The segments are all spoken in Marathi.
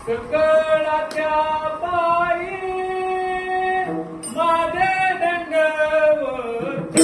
सकळाच्या पायी माझे दंडवत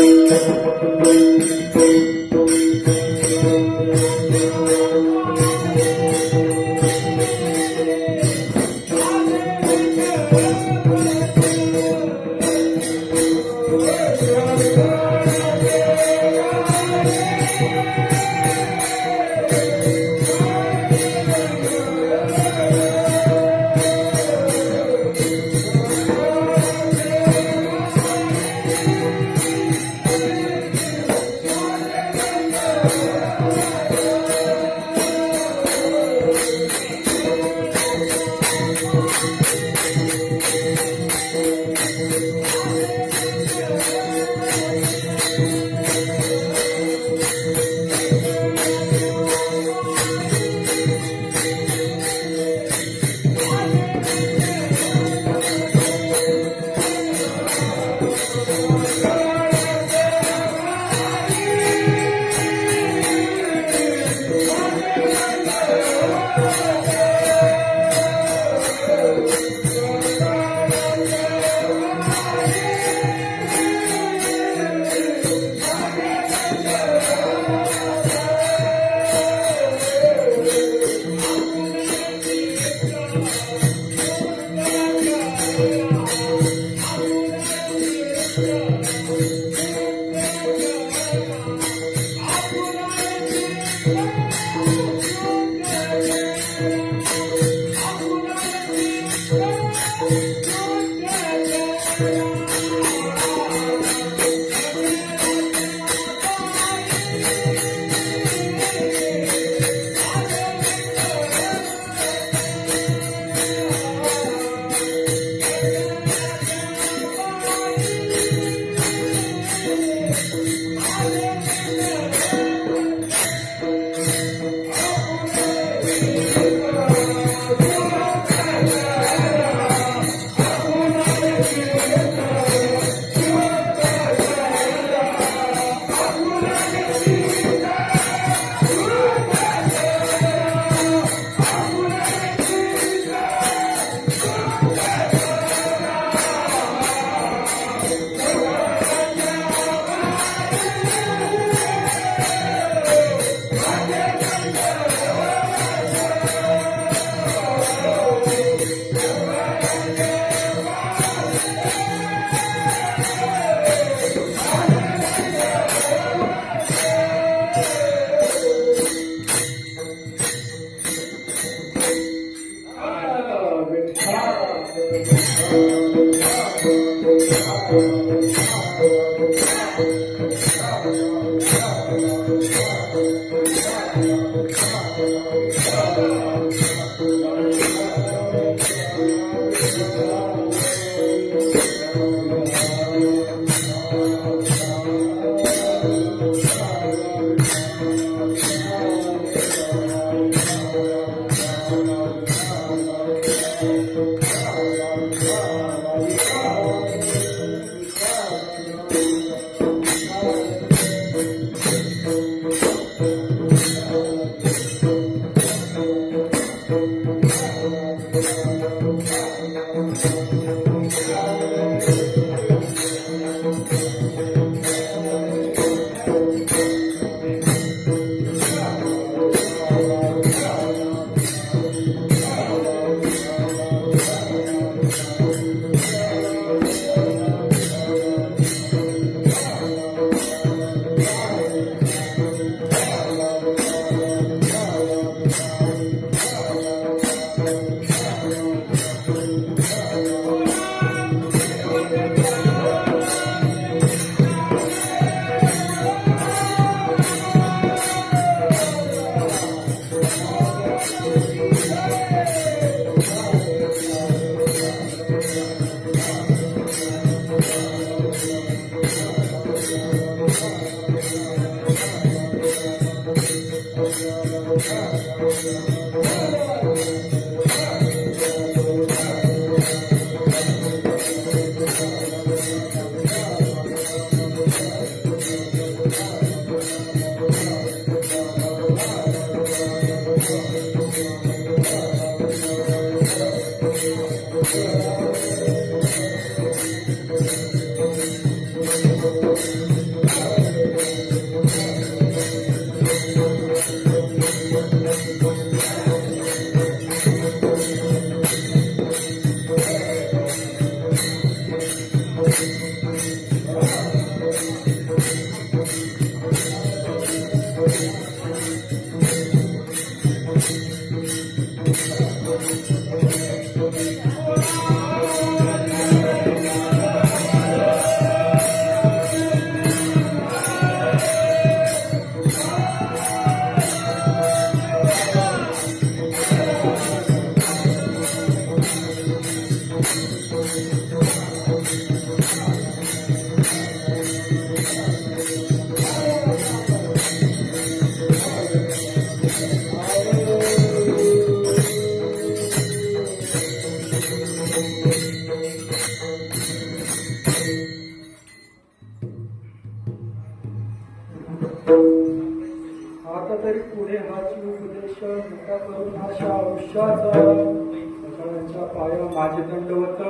आता तरी पुढे हाच उपदेश मोठा करून अशा आयुष्याचा सगळ्यांच्या पाया माझे दंडवत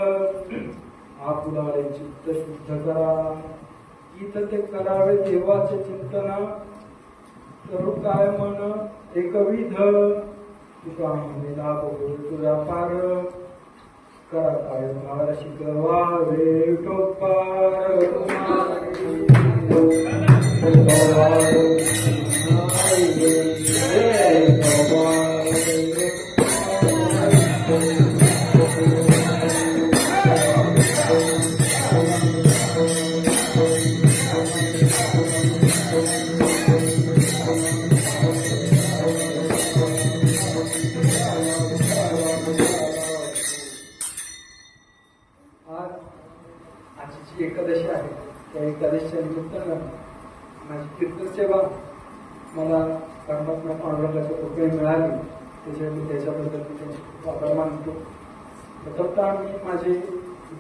हा पुढारे चित्त शुद्ध करा इथं ते करावे देवाचे चिंतन करू काय मन एकविध तुका म्हणे लाभ होईल तुझा पार करा काय भार शिकवावे टोपार आजची एकादशी आहे त्या एकादशीच्या निमित्तानं माझी कीर्तन सेवा मला परमात्मा पांडुरंगाच्या कृपेने मिळाली, त्याच्याबद्दल मी त्यांचे खूप आभार मानतो. प्रथमतः मी माझे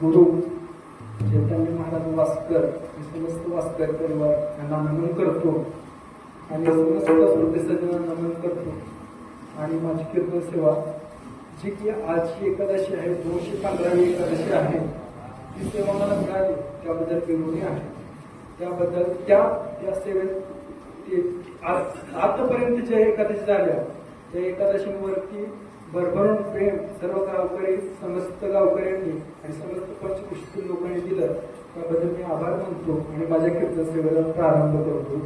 गुरु चैतन्य महाराज वास्कर, समस्त वास्कर परिवार यांना नमन करतो आणि समस्त श्रोतेसज्जनांना नमन करतो. आणि माझी कीर्तन सेवा जी की आजची एकादशी आहे, 215वी एकादशी आहे, ती सेवा मला मिळाली त्याबद्दल विनोदी आहे. त्याबद्दल त्या सेवेत आतापर्यंत ज्या एकादशी झाल्या त्या एकादशीवरती भरभरून प्रेम सर्व गावकरी, समस्त गावकऱ्यांनी आणि समस्त पंचकृषीतील लोकांनी दिलं, त्याबद्दल मी आभार मानतो आणि माझ्या कीर्तन सेवेला प्रारंभ करतो.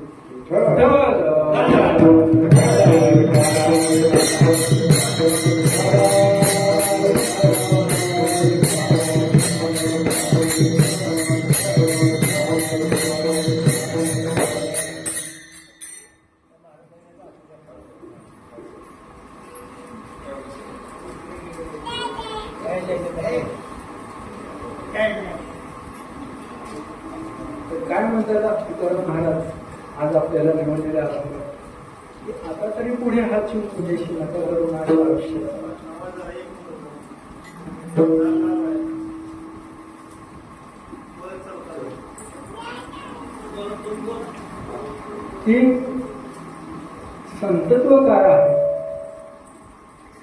काय म्हणतात तुकाराम महाराज आज आपल्याला निवडलेले आहोत की आता तरी पुढे हा चूक पुजेशी नका करून आयुष्य. की संतत्व काय आहे,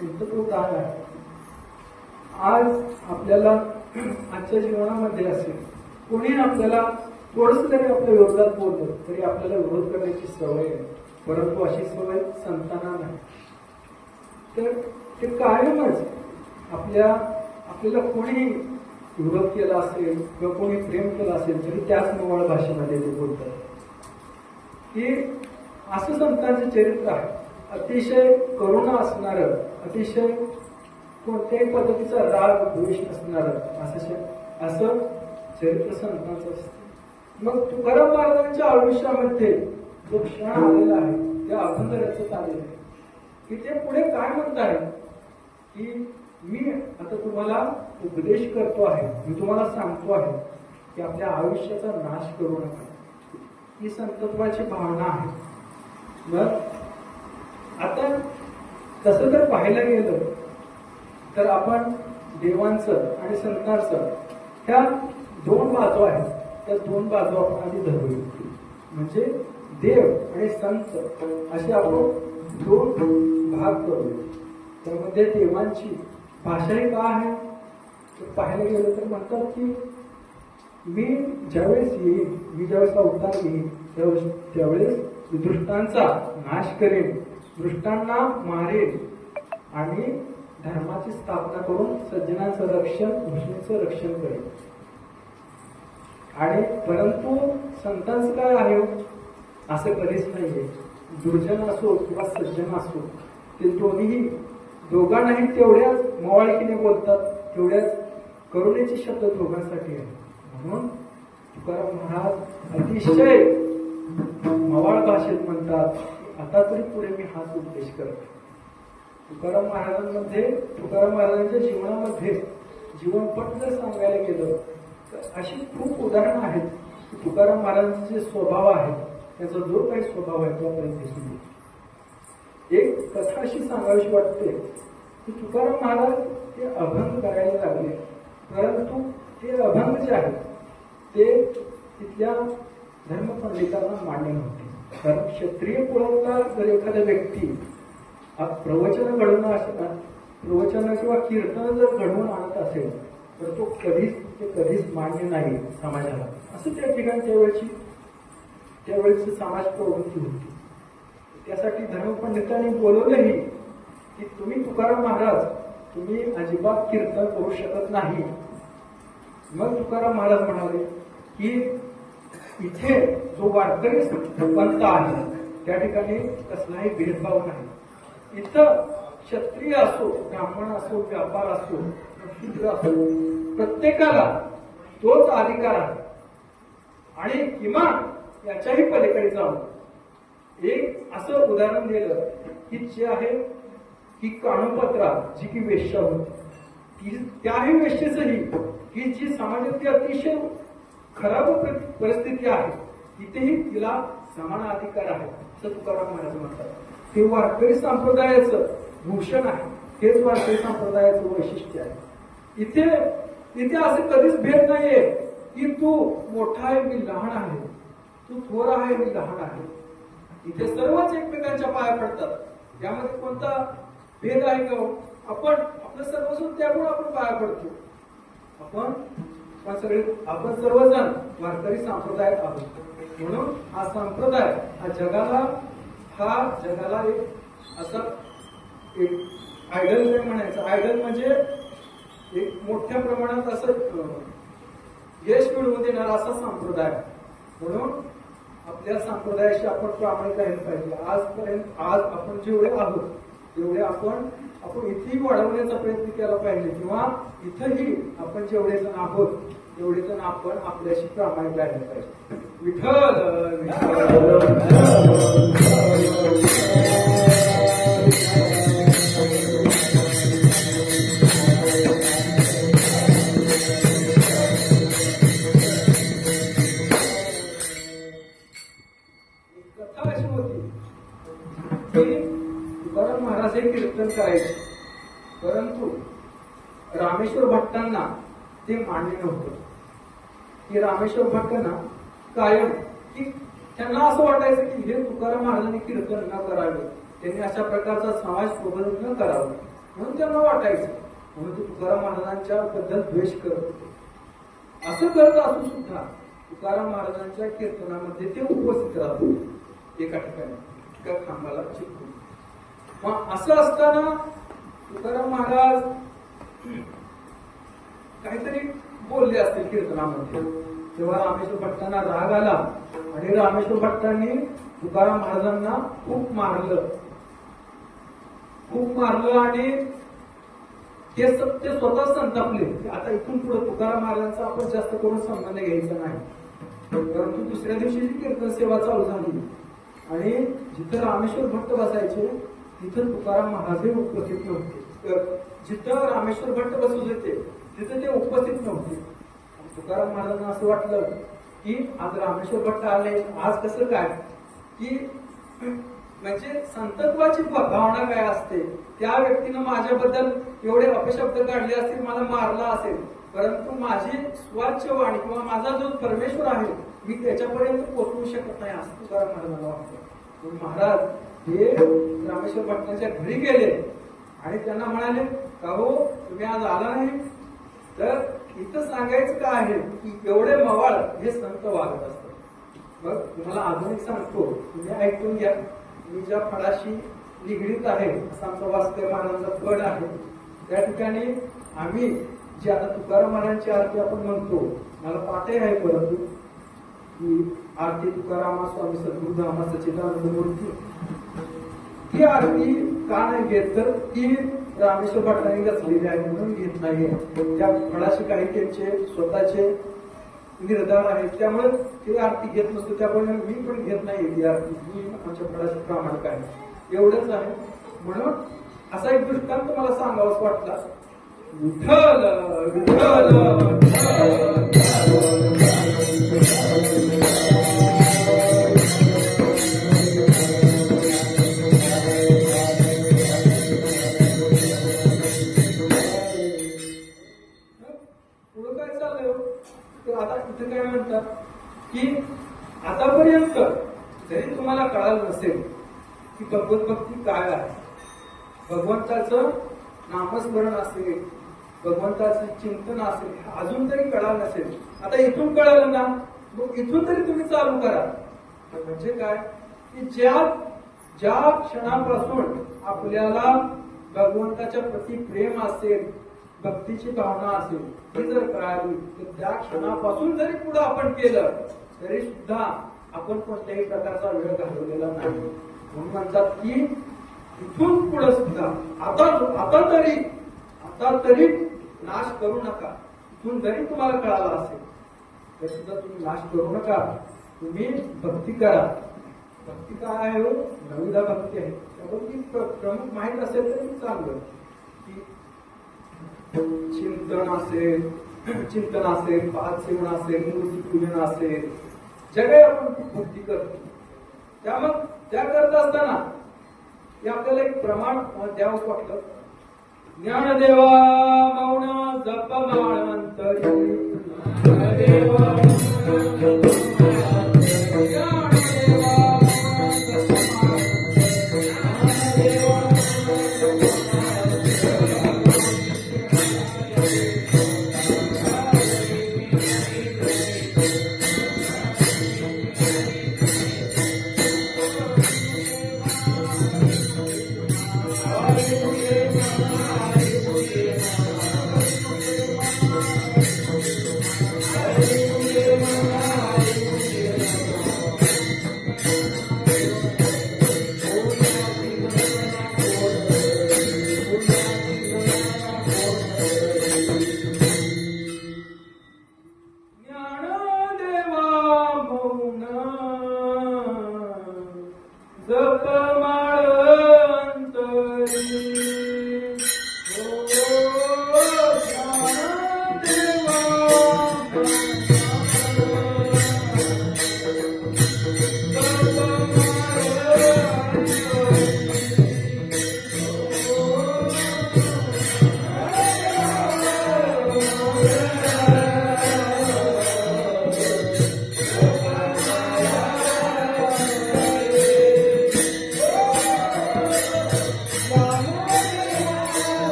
संतत्व काय आहे. आज आपल्याला आजच्या जीवनामध्ये असेल कोणी आपल्याला थोडस जरी आपल्या विरोधात बोललं तरी आपल्याला विरोध करण्याची सवय आहे, परंतु अशी सवय संतांना नाही. तर ते कायमच आपल्याला कोणी विरोध केला असेल किंवा कोणी प्रेम केलं असेल तरी त्याच मवाळ भाषेमध्ये ते बोलतात. की असं संतांचं चरित्र आहे, अतिशय करुणा असणारं, अतिशय कोणत्याही पद्धतीचा राग द्वेष नसणारं असं चरित्र संतांचं असतं. मग तुकाराम महाराजांच्या आयुष्यामध्ये जो क्षण आलेला आहे त्या अभंग रचत आलेला आहे की ते पुढे काय म्हणत आहे की मी आता तुम्हाला उपदेश करतो आहे, मी तुम्हाला सांगतो आहे की आपल्या आयुष्याचा नाश करू नका. ही संतत्वाची भावना आहे. मग आता तसं जर पाहायला गेलं तर आपण देवांचं आणि संतांचं ह्या दोन बाजू आहेत, त्या दोन बाजू आपण आधी धरूया. म्हणजे देव आणि संत असे आपण दोन भाग करूया. त्यामध्ये देवांची भाषा ही काय आहे तर पाहायला गेलं तर म्हणतात की मी ज्यावेळेस येईल, मी ज्यावेळेस अवतार येईल त्यावेळेस दुष्टांचा नाश करेन, दुष्टांना मारेन आणि धर्माची स्थापना करून सज्जनांचं रक्षण, घोषणेचं रक्षण करेन. आणि परंतु संतांचं काय आहे असं कधीच नाहीये. दुर्जन असो किंवा सज्जन असो ते दोघांनाही तेवढ्याच मवाळकीने बोलतात, तेवढ्याच करुणेचे शब्द दोघांसाठी आहे. म्हणून तुकाराम महाराज अतिशय मवाळ भाषेत म्हणतात आता तरी पुढे मी हाच उपदेश करतो. तुकाराम महाराजांच्या जीवनामध्ये जीवनपट जर सांगायला गेलं तर अशी खूप उदाहरणं आहेत की तुकाराम महाराजांचे जे स्वभाव आहे त्याचा जो काही स्वभाव आहे तो आपल्याला दिसून येतो. एक कथा अशी सांगावीशी वाटते की तुकाराम महाराज ते अभंग करायला लागले, परंतु ते अभंग जे आहेत ते तिथल्या धर्मपंडितांना मान्य नव्हते. कारण क्षत्रिय कुळातला जर एखादा व्यक्ती प्रवचन किंवा कीर्तन जर घडवून आणत असेल तर तो कधीच मान्य नाही समाजाला, असं त्या ठिकाणी त्यावेळेची समाज प्रवृत्ती होती. त्यासाठी धर्मपंडितांनी बोलवलंही की तुम्ही तुकाराम महाराज तुम्ही अजिबात कीर्तन करू शकत नाही. मग तुकाराम महाराज म्हणाले की इथे जो वारकरी पंथ आहे त्या ठिकाणी कसलाही भेदभाव नाही. इथं क्षत्रिय असो, ब्राह्मण असो, व्यापार असो, शूद्र असो, प्रत्येकाला तोच अधिकार आहे. आणि किमान याच्याही पलीकडे जाऊन एक असं उदाहरण दिलं की जे आहे की कानोपत्रा जी की वेश्या होती, त्याही वेश्येचंही की जी समाजातली अतिशय खराब परिस्थिती आहे तिथेही तिला समान अधिकार आहे असं तुकाराम महाराज म्हणतात। हे वारकरी संप्रदायाचं भूषण आहे, हेच वारकरी संप्रदायाचं वैशिष्ट्य आहे। इथे असं कधीच भेद नाहीये की तू मोठा आहे मी लहान आहे, तू थोर आहे मी लहान आहे। इथे सर्वच एकमेकांच्या पाया पडतात। यामध्ये कोणता भेद आहे का? आपण आपलं सर्वस्व त्यामुळे आपण पाया पडतो। आपण सर्वजण वारकरी संप्रदायात आहोत। म्हणून हा संप्रदाय हा जगाला एक असा एक आयडल नाही म्हणायचं। आयडल म्हणजे एक मोठ्या प्रमाणात असं यश मिळवून देणारा असा संप्रदाय। म्हणून आपल्या संप्रदायाशी आपण प्रामाणिक राहिलं पाहिजे। आज आपण जेवढे आहोत तेवढे आपण इथेही वाढवण्याचा प्रयत्न केला पाहिजे, किंवा इथंही आपण जेवढे जण आहोत तेवढे जण आपण आपल्याशी प्रामाणिक राहिलं पाहिजे। कथा अशी होती की तुकाराम महाराज हे कीर्तन करायचे, परंतु रामेश्वर भट्टांना ते मान्य नव्हतं। की रामेश्वर भट्टांना कायम की त्यांना असं वाटायचं की हे तुकाराम महाराजांनी कीर्तन न करावे, त्यांनी अशा प्रकारचा समाज प्रबोधन न करावं म्हणून त्यांना वाटायचं, म्हणून ते तुकाराम महाराजांच्या बद्दल द्वेष करत होते। असं करत असून सुद्धा तुकाराम महाराजांच्या कीर्तनामध्ये ते उपस्थित राहत होते एका ठिकाणी, एका खांबाला चिपकून। मग असं असताना तुकाराम महाराज काहीतरी बोलले असतील कीर्तनामध्ये, तेव्हा रामेश्वर भट्टांना राग आला आणि रामेश्वर भट्टांनी तुकाराम महाराजांना खूप मारलं आणि ते स्वतः संतापले। आता इथून पुढे तुकाराम महाराजांचा आपण जास्त करून संबंध घ्यायचा नाही। परंतु दुसऱ्या दिवशी जी कीर्तन सेवा चालू झाली आणि जिथं रामेश्वर भट्ट बसायचे तिथं तुकाराम महाराज उपस्थित नव्हते। जिथं रामेश्वर भट्ट बसत होते तिथं ते उपस्थित नव्हते। तुकाराम महाराजांना असं वाटलं की आज रामेश्वर भट्ट आले, आज कसं काय की म्हणजे संतत्वाची भावना काय असते, त्या व्यक्तीनं माझ्याबद्दल एवढे अपशब्द काढले असतील, मला मारला असेल, परंतु माझी स्वाच्छ वाणी किंवा माझा जो परमेश्वर आहे मी त्याच्यापर्यंत पोहोचवू शकत नाही असं तुकाराम महाराजांना वाटतं। महाराज हे रामेश्वर भट्टांच्या घरी गेले आणि त्यांना म्हणाले का हो तुम्ही आज आला नाही, तर इथं सांगायचं काय आहे की एवढे मवाळ हे संत वागत असतात। मग तुम्हाला अजून एक सांगतो, तुम्ही ऐकून घ्या। मी ज्या फळाशी निगडीत आहे असा आमचा वासुदेव महाराजांचा फळ आहे, त्या ठिकाणी आम्ही जी आता तुकाराम महाराजांची आरती आपण म्हणतो, मला पाठही आहे परंतु की आरती तुकारामा स्वामी सद्गुरुधामा सच्चिदानंद मूर्ती, ही आरती का नाही घेत तर ती रामेश्वर भट्टांनी घातलेली आहे म्हणून घेत नाहीये। त्या फळाशी काही त्यांचे स्वतःचे निर्धार आहेत, त्यामुळे ती आरती घेत नसतो, त्यामुळे मी पण घेत नाही ती आरती, मी आमच्या फळाशी प्रामाणिक आहे एवढंच आहे। म्हणून असा एक दृष्टांत मला सांगावाच वाटला। विठ्ठल विठ्ठल पुढे काय चाललंय तर आता इथे काय म्हणतात की आतापर्यंत जरी तुम्हाला कळालं नसेल की भगवत भक्ती काय आहे, भगवंताचं नामस्मरण असेल, भगवंताचं चिंतन असेल, अजून तरी कळालं नसेल, आता इथून कळालं ना, मग इथून तरी तुम्ही चालू करा। म्हणजे काय की ज्या क्षणापासून आपल्याला भगवंताच्या प्रती प्रेम असेल, भक्तीची भावना असेल, ही जर कळाली तर त्या क्षणापासून जरी पुढे आपण केलं तरी सुद्धा आपण कोणत्याही प्रकारचा वेळ घालवलेला नाही। म्हणून म्हणतात की इथून पुढे सुद्धा आता तरी नाश करू नका। इथून जरी तुम्हाला कळाला असेल तरी सुद्धा तुम्ही नाश करू नका, तुम्ही भक्ती करा। भक्ती काय आहे हो, नविदा भक्ती आहे। त्यामुळे प्रमुख माहीत असेल तरी चांगलं की चिंतन असेल, पाच सेवन असेल, मूर्ती पूजन असेल, जे काही आपण भक्ती करतो त्या करत असताना हे आपल्याला एक प्रमाण द्यावंच वाटलं. ज्ञानदेवा मौन जप माळंतरी ज्ञानदेवा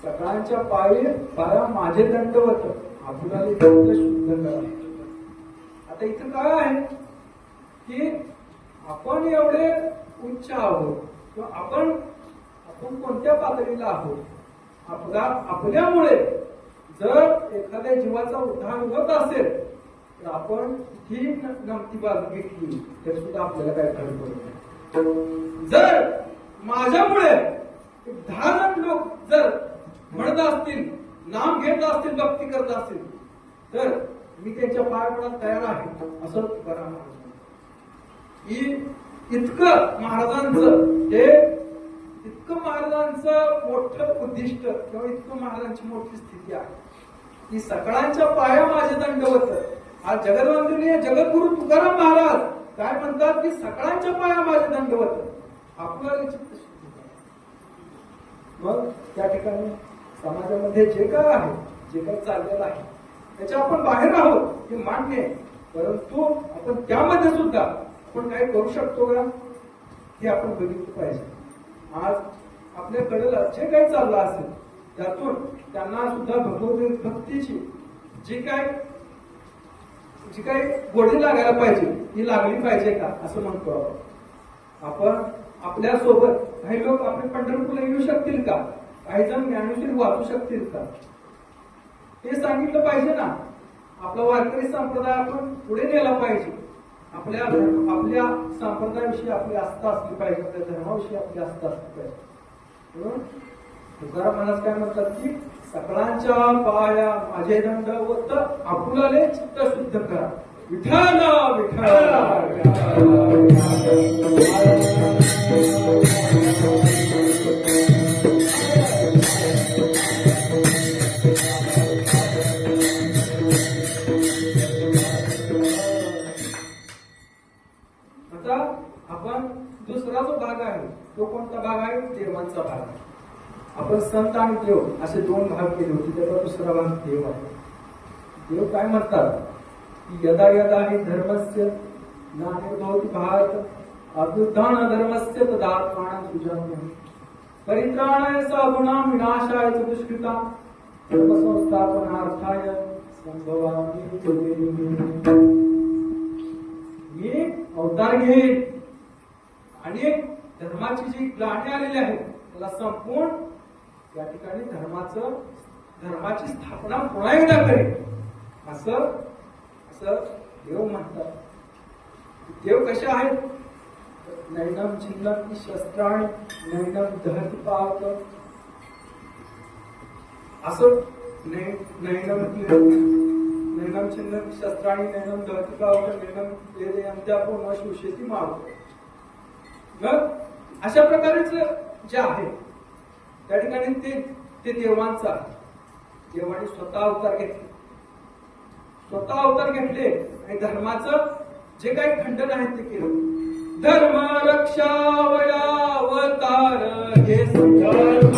सकाळच्या पाया माझे दंडवत आपल्याला दंड शुद्ध करा. आता इथं काय आहे की आपण एवढे उच्च आहोत किंवा आपण कोणत्या पातळीला आहोत. आपल्यामुळे जर एखाद्या जीवाचा उद्धार होत असेल तर आपण ही नमती बाजू घेतली तर सुद्धा आपल्याला काय फरक पडत नाही. जर माझ्यामुळे 10 जण लोक जर म्हणत असतील, नाम घेत असतील, भक्ती करत असतील तर मी त्यांच्या पाय पडायला तयार आहे असं तुकाराम इतकं महाराजांचं मोठं उद्दिष्ट किंवा इतकं महाराजांची मोठी स्थिती आहे की सकाळच्या पाया माझे दंडवत. आज जगदवंदनीय जगद्गुरु तुकाराम महाराज काय म्हणतात की सकाळच्या पाया माझे दंडवत. आपलं मग त्या ठिकाणी समाजामध्ये जे काय आहे, जे काही चाललेलं आहे त्याच्या आपण बाहेर आहोत हे मान्य आहे. परंतु आपण त्यामध्ये सुद्धा आपण काय करू शकतो का हे आपण बघितलं पाहिजे. आज आपल्याकडे जे काही चाललं असेल त्यातून त्यांना सुद्धा भगवत भक्तीची जी काय गोडी लागायला पाहिजे ती लागली पाहिजे का असं म्हणतो आपण. आपल्या सोबत काही लोक आपले पंढरपूरला येऊ शकतील का, काही जण ज्ञानेश्वरी वाचू शकतील का, हे सांगितलं पाहिजे ना. आपला वारकरी संप्रदाय आपण पुढे नेला पाहिजे. आपल्या संप्रदायाविषयी आपली आस्था असली पाहिजे, आपल्या धर्माविषयी आपली आस्था असली पाहिजे. तुकाराम महाराज काय म्हणतात की सकळांच्या पाया माझे दंडवत आपुलाले चित्त शुद्ध करा. विठ्ठल आता आपण दुसरा जो भाग आहे तो कोणता भाग आहे, देवांचा भाग आहे. आपण संत आणि देव असे दोन भाग केले होते, त्याचा दुसरा भाग देव आहे. देव काय म्हणतात की यदा यदा हि धर्मस्य नानिर्भवति भारत अभ्युत्थान धर्मस्य तदात्मानं सृजाम्यहम् परित्राणाय साधूनां विनाशाय च दुष्कृतां धर्मसंस्थापनार्थाय संभवामि युगे. मी अवतार घेईन आणि धर्माची जी ग्लानी आलेली आहे त्याला संपूर्ण या ठिकाणी धर्माची स्थापना पुन्हा एकदा करेल असं देव म्हणतात. देव कसे आहेत, नैनम छिन्नम शस्त्राणि नैनम दहति पावक असं नैनम छिन्नम शस्त्राणि नैनम दहति पावक नैनम वेदयंत्यापो न शोषयति मावक. मग अशा प्रकारेच जे आहे त्या ठिकाणी ते देवांचा देवाने स्वतः अवतार घेतले आणि धर्माचं जे काही खंडन आहे ते केलं. धर्म रक्षावयावतार हे धर्म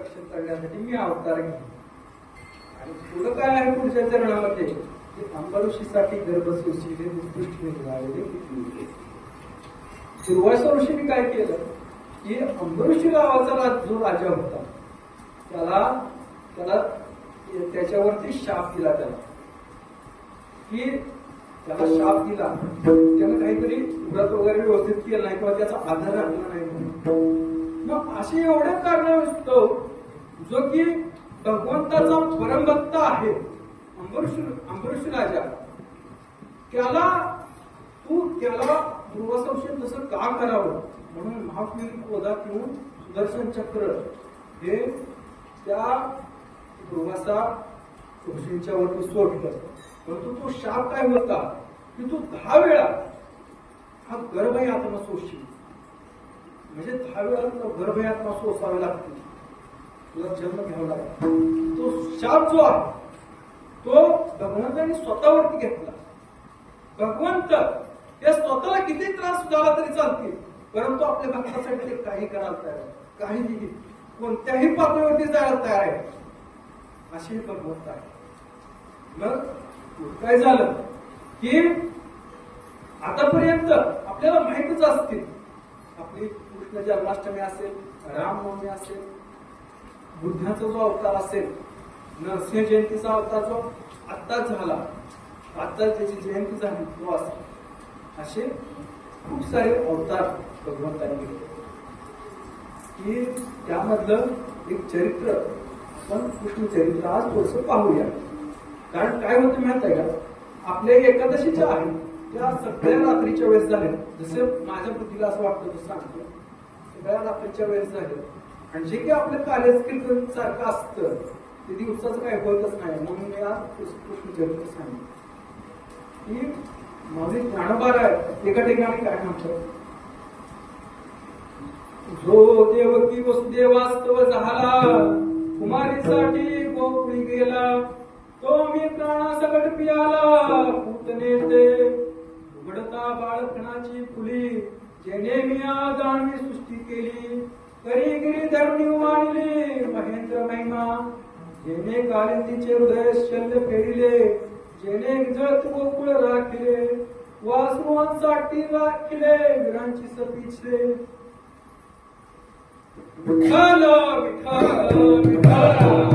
रक्षण करण्यासाठी मी अवतार घेईन. आणि पुढं काय आहे पुढच्या चरणामध्ये की अंबऋषीसाठी गर्भ सुशीले उत्कृष्ट निघालेले किती. दुर्वासा ऋषीने काय केलं की अंबऋषी गावाचा जो राजा होता त्याला त्याला त्याच्यावरती शाप दिला त्याला की त्याला शाप दिला त्यानं काहीतरी व्रत वगैरे व्यवस्थित केलं नाही किंवा त्याचा आधार राखला नाही म्हणून. मग असे एवढे कारण असतो जो की भगवंताचा परमभक्त आहे अंबरीष राजा त्याला दुर्वासा ऋषीने तसं का करावं म्हणून महावीर क्रोधात येऊन सुदर्शन चक्र हे त्या दुर्वासा ऋषींच्या वरती सोडलं. परंतु तो शाप काय होता की तू 10 वेळा हा गर्भयातना सोसशील. म्हणजे 10 वेळा तुला गर्भयातना सोसावे लागतील, तुला जन्म घ्यावा लागला. तो शाप जो आहे तो भगवंताने स्वतःवरती घेतला. भगवंत या स्वतःला किती त्रास झाला तरी चालतील परंतु आपल्या भक्तासाठी ते काही करायला तयार आहे, काहीही कोणत्याही पातळीवरती जायला तयार आहे. अशी भगवंत आहे. मग काय झालं की आतापर्यंत आपल्याला माहितच असतील आपली कृष्ण जन्माष्टमी असेल, रामनवमी असेल, बुद्धाचा जो अवतार असेल, नरसिंह जयंतीचा अवतार जो आत्ताच झाला, आता त्याची जयंती झाली तो असेल, असे खूप सारे अवतार भगवंताने घेतले की त्यामधलं एक चरित्र आपण कृष्ण चरित्र आज थोडस पाहूया. कारण काय होतं माहित आहे का आपल्या एकादशीच्या आहे त्या सगळ्या रात्रीच्या वेळेस झाल्या. जसं माझ्या बुद्धीला असं वाटतं तसं सांगतो सगळ्या रात्रीच्या वेळेस झालं आणि जे काही आपलं कार्य कीर्तन सारखं असतं ते दिवसाचं काय होतच नाही. म्हणून मी आज कृष्ण चरित्र सांगितलं की माझे ज्ञानोबार आहे एका ठिकाणी काय म्हणतो जो देवकी वसुदेवास्तव झाला कुमारीसाठी गोकुळी गेला तो मी प्राणासकट पियाला पूतने ते उघडता बाळपणाची फुली जेणे मी जाणवी सृष्टी केली करी गिरी धरणी मांडली महेंद्र महिमा जेणे कालिंदीचे हृदय शल्य फेरिले जेणे जत गोकुळ राखिले वासुरांसाठी राखिले वीरांची सतीचे विठ्ठल विठ्ठल विठ्ठल.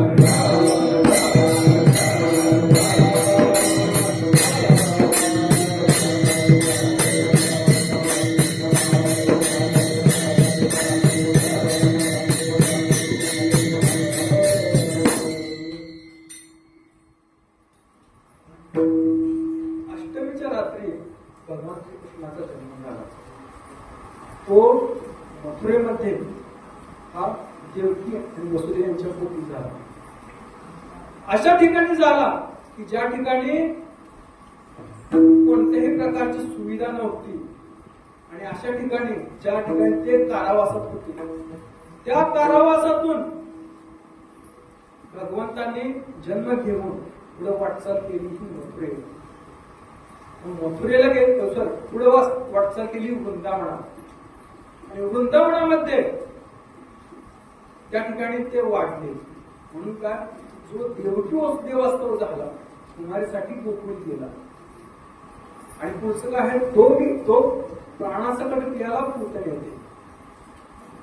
अष्टमीच्या रात्री भगवान श्रीकृष्णाचा जन्म झाला. तो मथुरेमध्ये हा देवकी आणि वसुदेव यांच्या पोटी झाला. अशा ठिकाणी झाला की ज्या ठिकाणी कोणत्याही प्रकारची सुविधा नव्हती आणि अशा ठिकाणी ज्या ठिकाणी ते कारावासात होते त्या कारावासातून भगवंतांनी जन्म घेऊन पुढे वाटचाल केली ही मथुरे. मथुरेला गेले पुढे वाटचाल केली वृंदावनात आणि वृंदावनामध्ये त्या ठिकाणी ते वाढले. म्हणून काय जो देवकी वसुदेवास्तव झाला कुमारीसाठी गोकुळ गेला आणि पुढचं काय आहे तो प्राणासकट पियाला पूतने येते.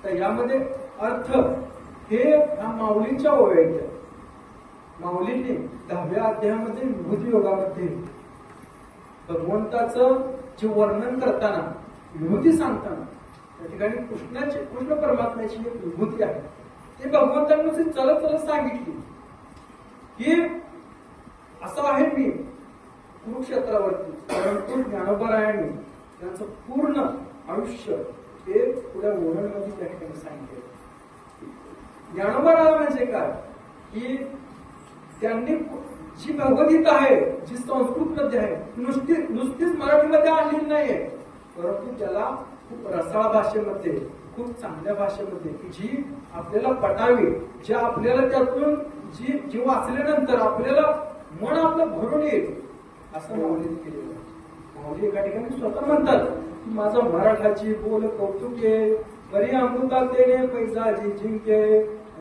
तर यामध्ये अर्थ हे ह्या माऊलींच्या ओव्याच्या माऊलींनी 10व्या अध्यायामध्ये विभूती योगामध्ये भगवंताचं जे वर्णन करताना विभूती सांगताना त्या ठिकाणी कृष्ण परमात्म्याची एक विभूती आहे ते भगवंतांनी चलत चलत सांगितली की असं आहे मी कुरुक्षेत्रावरती. परंतु ज्ञानोबरायांनी त्यांचं पूर्ण आयुष्य हे पुढ्या वर्णनमध्ये त्या ठिकाणी सांगितलं. ज्ञानोबराय म्हणजे काय की त्यांनी जी भगवद्गीता आहे जी संस्कृत मध्ये आहे नुसतीच मराठीमध्ये आणलेली नाहीये परंतु त्याला खूप रसाळ भाषेमध्ये खूप चांगल्या भाषेमध्ये की जी आपल्याला पटावी जी आपल्याला त्यातून जी वाचल्यानंतर आपल्याला मन आपलं भरून येईल असं माऊलीने केलेलं. माऊली एका ठिकाणी स्वतः म्हणतात की माझा मराठाची बोल कौतुके बरी अमृता तेने पैजाजी जिंके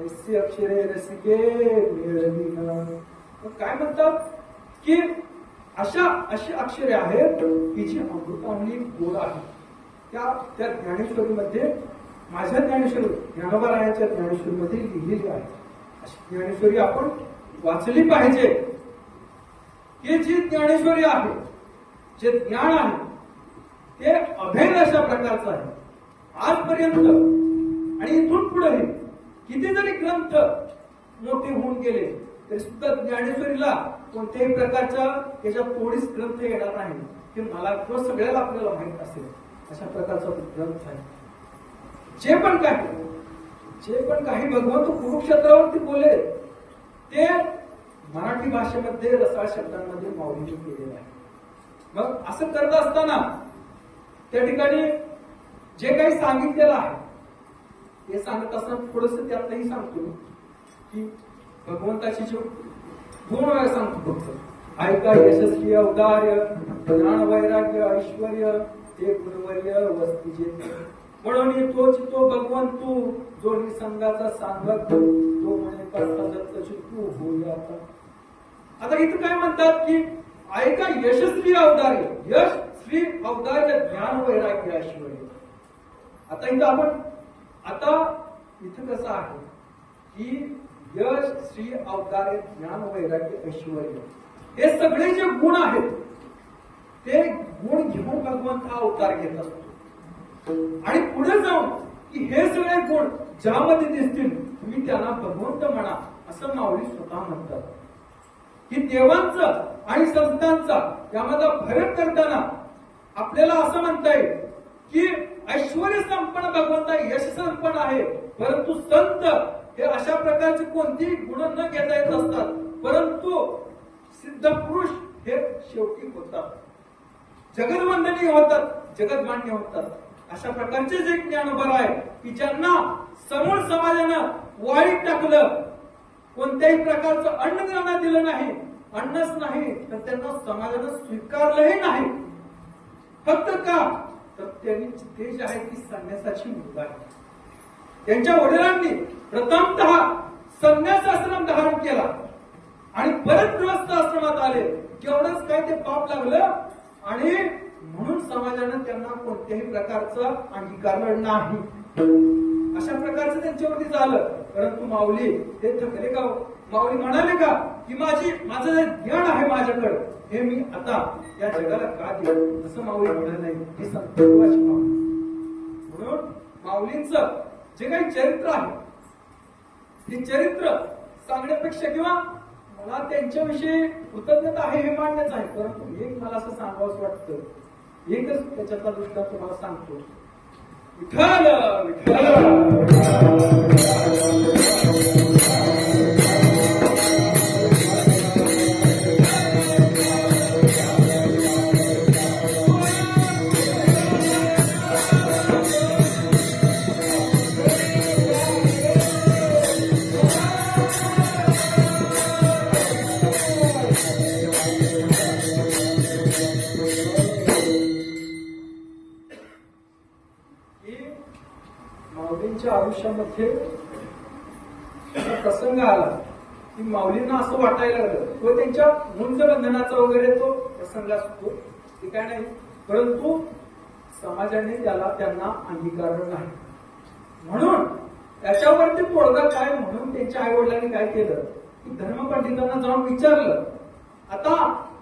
ऐसी अक्षरे रसिके मिळविना. मग काय म्हणतात की अशी अक्षरे आहेत की जी अमृतांनी गोड आहे. त्या ज्ञानेश्वरीमध्ये माझ्या ज्ञानेश्वरी ज्ञानोबारायांच्या ज्ञानेश्वरीमध्ये लिहिलेली आहे. अशी ज्ञानेश्वरी आपण वाचली पाहिजे. ही जी ज्ञानेश्वरी आहे, जे ज्ञान आहे ते अभेद अशा प्रकारचं आहे. आजपर्यंत आणि इथून पुढे किती जरी ग्रंथ मोठे होऊन गेले तरी सुद्धा ज्ञानेश्वरीला कोणत्याही प्रकारच्या त्याच्या तोडीस ग्रंथ येणार नाही. की मला किंवा सगळ्याला आपल्याला माहित असेल अशा प्रकारचा ग्रंथ आहे. जे पण काही भगवंत कुरुक्षेत्रावरती बोलले ते मराठी भाषेमध्ये रसाळ शब्दांमध्ये माऊलीने केलेलं आहे. मग असं करत असताना त्या ठिकाणी जे काही सांगितलेलं आहे ते सांगत असताना थोडस त्यातही सांगतो की भगवंताची जो 2 वेळा सांगतो फक्त. ऐका यशस्वी औदार्य ज्ञान वैराग्य ऐश्वर्य ते गुणवर्य वस्तीचे म्हणून तो भगवंतू जो निसंगाचा सांगत तो म्हणे करता तू होय. आता इथं काय म्हणतात की ऐका यशस्वी औदार्य यश श्री औदार्य ज्ञान वैराग्य ऐश्वर्य. आता इथं कसं आहे की यश श्री औदार्य ज्ञान वैराग्य ऐश्वर्य हे सगळे जे गुण आहेत ते गुण घेऊन भगवंत हा अवतार घेत असतो. आणि पुढे जाऊन की हे सगळे गुण ज्यामध्ये दिसतील तुम्ही त्यांना भगवंत म्हणा असं माऊली स्वतः म्हणतात. की देवांचं आणि संतांचा यामध्ये फरक करताना आपल्याला असं म्हणता येईल की ऐश्वर्य संपन्न भगवंत यश संपन्न आहे. परंतु संत हे अशा प्रकारचे कोणतेही गुण न घेता येत असतात. परंतु सिद्ध पुरुष हे शेवटी होतात, जगदवंदनीय होतात, जगदमान्य होतात. अशा प्रकारचे जे ज्ञानोबा आहे की ज्यांना समूळ समाजानं वाळीत टाकलं, कोणत्याही प्रकारचं अन्न त्यांना दिलं नाही, अन्नच नाही तर त्यांना समाजानं स्वीकारलंही नाही. फक्त का तर त्यांनी ते जे आहे ती संन्यासाची मुलगा आहे. त्यांच्या वडिलांनी प्रथमतः संन्यास आश्रम धारण केला आणि परत गृहस्थ आश्रमात आले. केवढंच काय ते पाप लागलं आणि म्हणून समाजानं त्यांना कोणत्याही प्रकारचा अंगीकार नाही. अशा प्रकारचं त्यांच्यावरती झालं. परंतु माऊली ते थकले का? माऊली म्हणाले का की माझं जे ज्ञान आहे माझ्याकडे हे मी आता या जगाला का देऊ? असं माऊली म्हणाले नाही. ही संतत्वाची माऊली. म्हणून माऊलींचं जे काही चरित्र आहे हे चरित्र सांगण्यापेक्षा किंवा मला त्यांच्याविषयी कृतज्ञता आहे हे मान्यच आहे. परंतु एक मला असं सांगावंच वाटतं. एकच त्याच्यातला दृष्टांत तुम्हाला सांगतो. विठ्ठल विठ्ठल माऊलींच्या आयुष्यामध्ये प्रसंग आला की माऊलींना असं वाटायला लागलं. तो त्यांच्या मुंज बंधनाचा वगैरे तो प्रसंग असतो ते काय नाही. परंतु समाजाने त्यांना अंगीकारलं नाही. म्हणून त्याच्यावरती तोडगा काय म्हणून त्यांच्या आई वडिलांनी काय केलं की धर्मपंडितांना जाऊन विचारलं. आता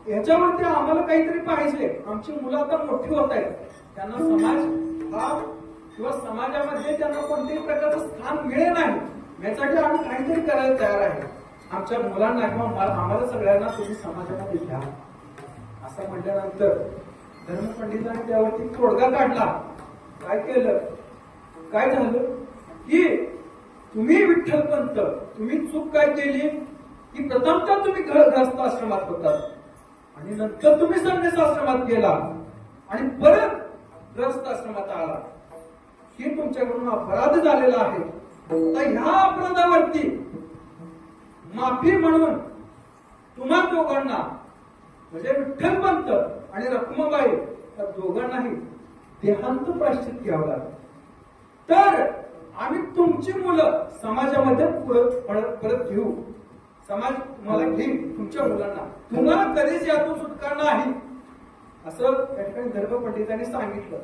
ह्याच्यावरती आम्हाला काहीतरी पाहिजे. आमची मुलं आता मोठी होत आहेत, त्यांना समाज हा किंवा समाजामध्ये त्यांना कोणत्याही प्रकारचं स्थान मिळेल नाही. यासाठी आम्ही काहीतरी करायला तयार आहे. आमच्या मुलांना किंवा आम्हाला सगळ्यांना तुम्ही समाजामध्ये घ्या असं म्हटल्यानंतर धर्मपंडितांनी त्यावरती तोडगा काढला. काय केलं? काय झालं की तुम्ही विठ्ठलपंत तुम्ही चूक काय केली की प्रथमतः तुम्ही गृहस्थ आश्रमात होतात आणि नंतर तुम्ही संन्यास आश्रमात गेला आणि परत गृहस्थ आश्रमात आला. ही तुमच्याकडून अपराध झालेला आहे. आता ह्या अपराधावरती माफी म्हणून तुम्हा दोघांना म्हणजे विठ्ठलपंत आणि रखुमाबाई या दोघांनाही देहांत प्रायश्चित घ्यावं लागेल. तर आम्ही तुमची मुलं समाजामध्ये परत घेऊ. समाज मला घेईल तुमच्या मुलांना, तुम्हाला कधीच यातून सुटका नाही असं त्या ठिकाणी धर्मपंडितांनी सांगितलं.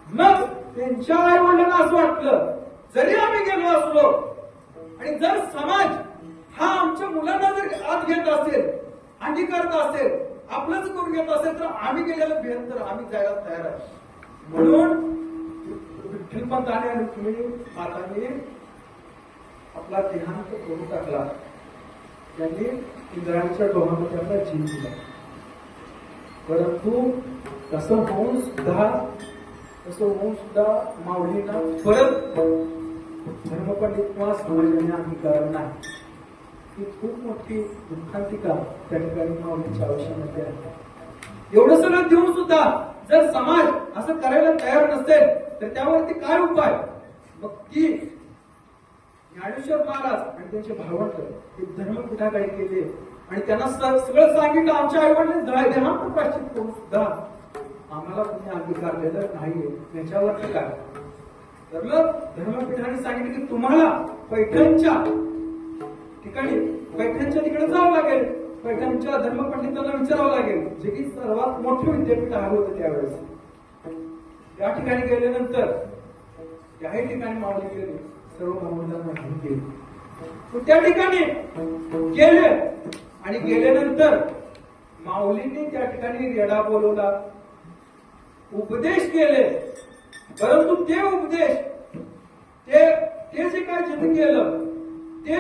मग त्यांच्या आई वडिलांना असं वाटलं, जरी आम्ही गेलो असलो आणि जर समाज हा आमच्या मुलांना जर आत घेत असेल, अंगीकारत असेल, आपलंच करून घेत असेल, तर आम्ही गेलेलं बेहतर, आम्ही जायला तयार आहे. म्हणून विठ्ठलपंतांनी आणि तुम्ही मातांनी आपला देहांत करून टाकला. त्यांनी इंद्रायणीच्या डोहामध्ये आपला जीव दिला. परंतु तसं होऊन सुद्धा माऊलींना परत धर्मपंडित किंवा समाजाने अंगीकार नाही. ही खूप मोठी दुःखांतिका त्या ठिकाणी माऊलींच्या आयुष्यामध्ये आहे. एवढं सगळं देऊन सुद्धा जर समाज असं करायला तयार नसेल तर त्यावरती काय उपाय? मग ती ज्ञानेश्वर महाराज आणि त्यांचे भावंड हे धर्मपीठाकडे गेले आणि त्यांना सगळं सांगितलं, आमच्या आईवडिलांनी देहांत प्राश्चित करून सुद्धा आम्हाला तुम्ही अंगीकारलेलं नाहीये, याच्यावरती काय? तर मग धर्मपीठाने सांगितलं की तुम्हाला पैठणच्या तिकडे जावं लागेल. पैठणच्या धर्मपंडितांना विचारावं लागेल, जे की सर्वात मोठे विद्यापीठ आहे होतं त्यावेळेस. त्या ठिकाणी गेल्यानंतर त्याही ठिकाणी माऊली गेली, सर्व भावंडांना घेऊन गेली. त्या ठिकाणी गेले आणि गेल्यानंतर माऊलींनी त्या ठिकाणी रेडा बोलवला, उपदेश केले. परंतु ते उपदेश ते जे काय जिथं केलं ते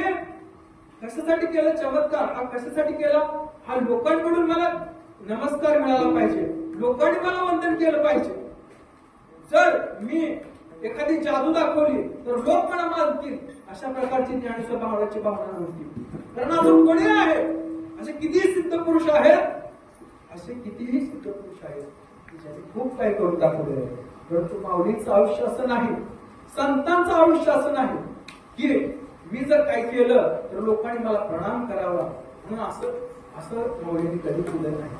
कशासाठी केलं? चमत्कार हा कशासाठी केला? हा लोकांकडून मला नमस्कार मिळाला पाहिजे, लोकांनी मला वंदन केलं पाहिजे. जर मी एखादी जादू दाखवली तर लोक मला मानतील, अशा प्रकारची ज्ञानेश्वर भावाची भावना नव्हती. कारण अजून कोणी आहे, असे कितीही सिद्ध पुरुष आहेत, ज्यांनी खूप काही करून दाखवले आहे. परंतु माऊलींचं आयुष्य असं नाही, संतांचं आयुष्य असं नाही की मी जर काही केलं तर लोकांनी मला प्रणाम करावा, म्हणून असं माऊलींनी कधी केलं नाही.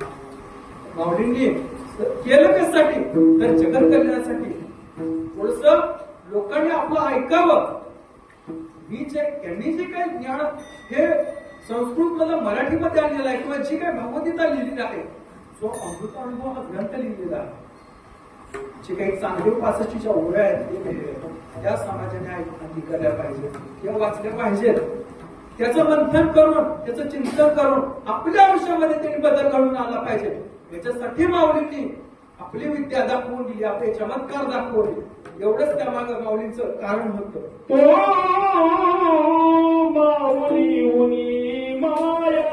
माऊलींनी केलं कशासाठी? तर जगत कल्याणासाठी. थोडस लोकांनी आपलं ऐकावं. त्यांनी जे काही ज्ञान हे संस्कृत मध्ये मराठीमध्ये आणलेलं आहे किंवा जी काही भगवद्गीता लिहिलेली आहे, जो अमृतानुभव हा ग्रंथ लिहिलेला आहे, जे काही चांगले पासष्टीच्या ओळ्या आहेत त्या समाजाने अंगीकारल्या पाहिजे किंवा वाचल्या पाहिजेत. त्याचं मंथन करून, त्याचं चिंतन करून आपल्या आयुष्यामध्ये त्यांनी बदल घडून आला पाहिजे. याच्यासाठी माऊलींनी आपली विद्या दाखवून दिली, आपले चमत्कार दाखवले. एवढंच त्या मागे माऊलींचं कारण होतं. माऊली उनी माया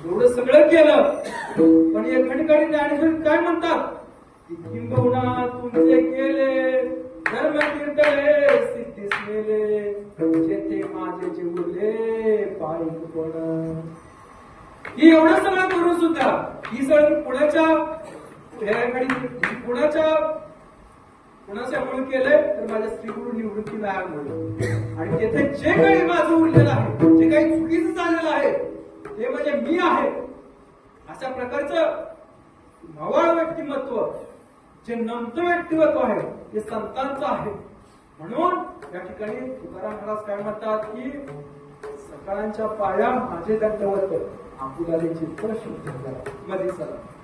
एवढं सगळं केलं पण एका ठिकाणी ज्ञानेश्वर काय म्हणतात की किंबहुना तुमचे केले धर्म कीर्तले सिद्धीस मेले जेथे माझे जेवले पायी पण ही एवढं सगळं करून सुद्धा ही सगळं कुणाच्यामुळे केलंय तर माझ्या स्त्रीकडून निवृत्ती मिळाल्यामुळे आणि तेथे जे काही माझं उरलेलं आहे जे काही चुकीचं झालेलं आहे ते म्हणजे मी आहे अशा प्रकारचं मवाळ व्यक्तिमत्व जे नमतं व्यक्तिमत्व आहे ते संतांचं आहे म्हणून या ठिकाणी तुकाराम महाराज काय म्हणतात की सकाळच्या पाया माझे दंडवत आपुलाले चित्त शुद्ध करा मध्ये चला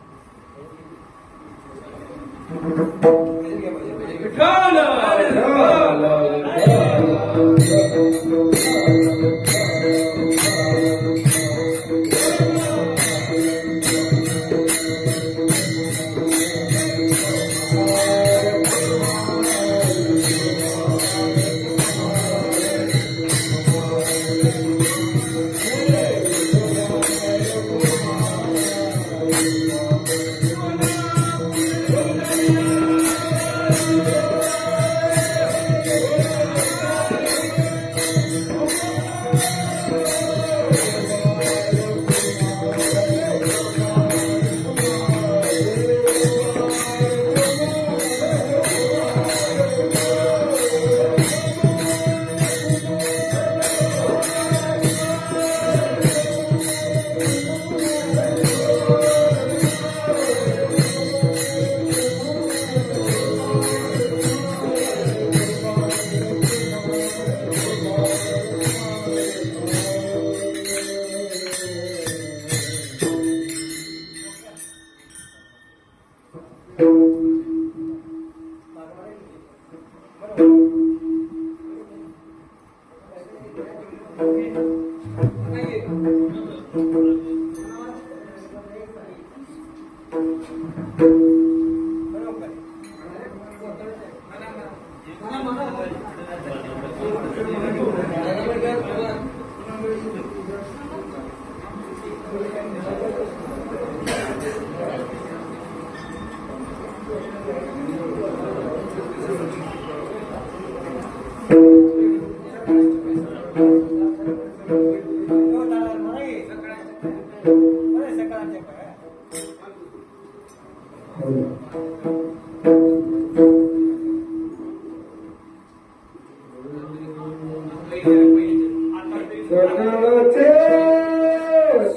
सकाळचे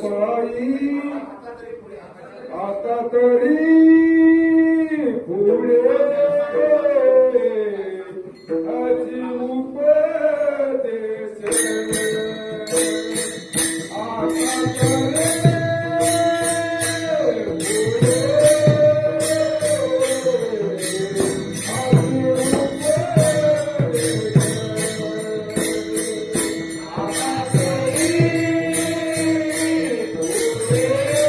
पायी आता तरी पुढे अजी उपदेश आता तरी Yeah.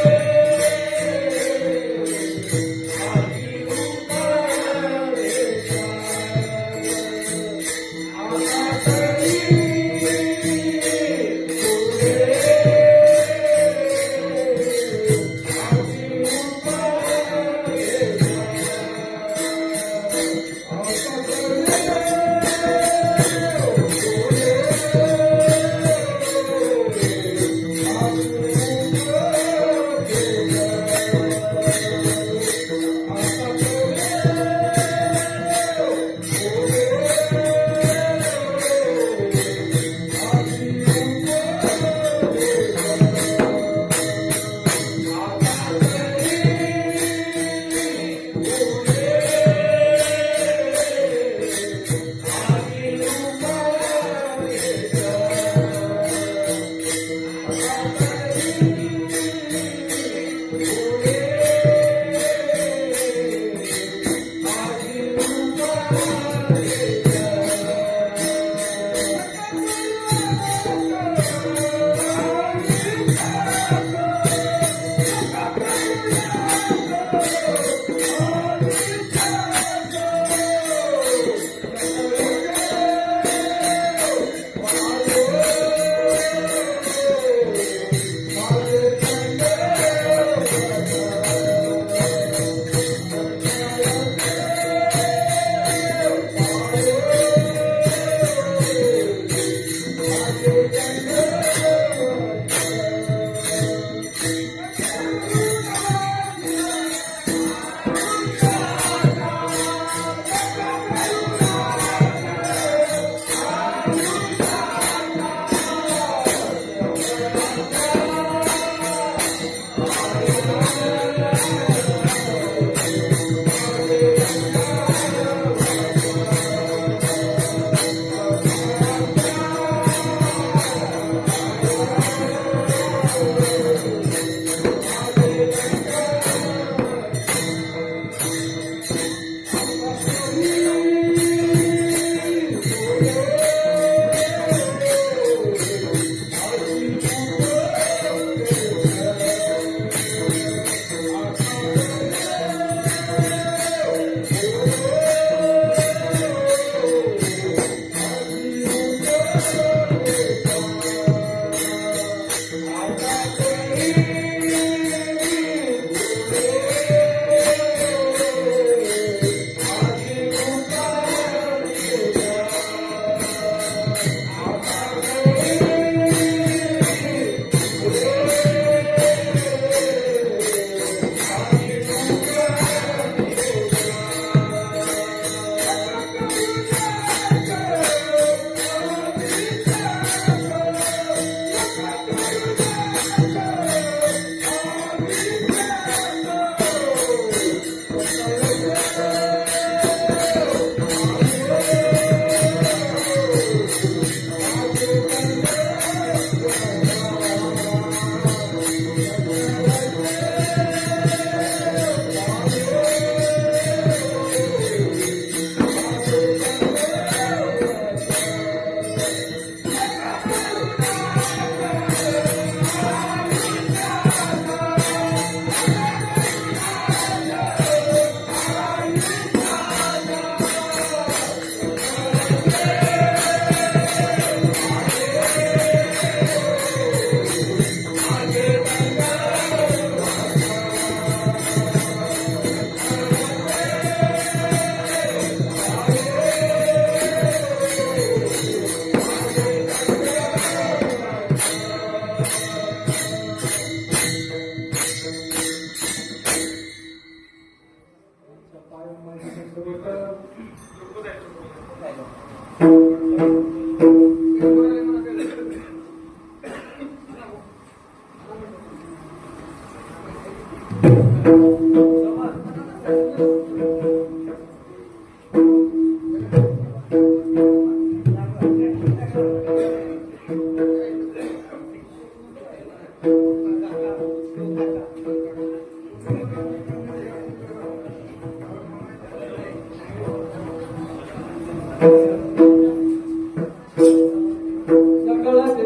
सकाळचे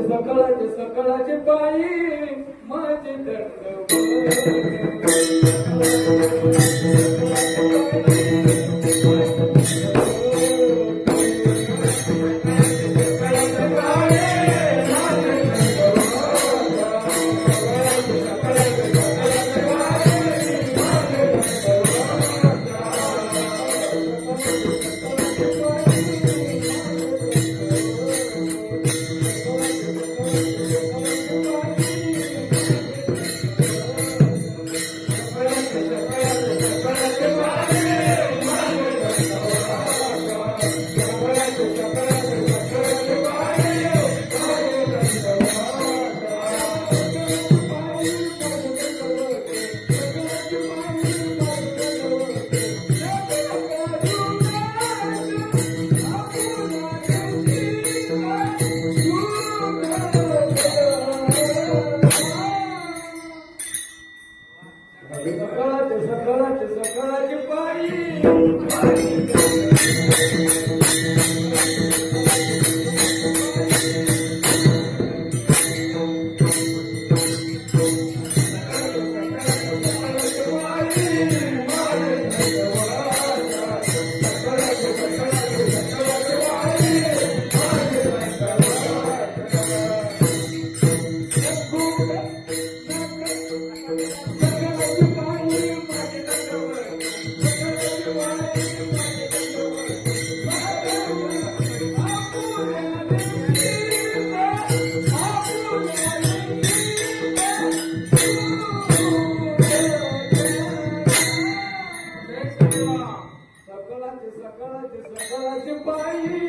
सकाळचे सकाळचे पायी माझे सकाळचे सकाळचे पायी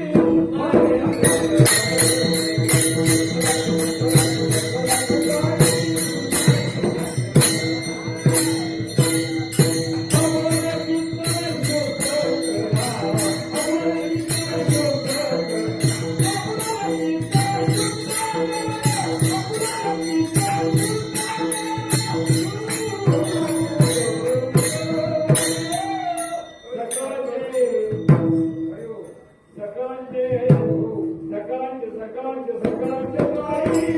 सकाळचे सकाळचे पायी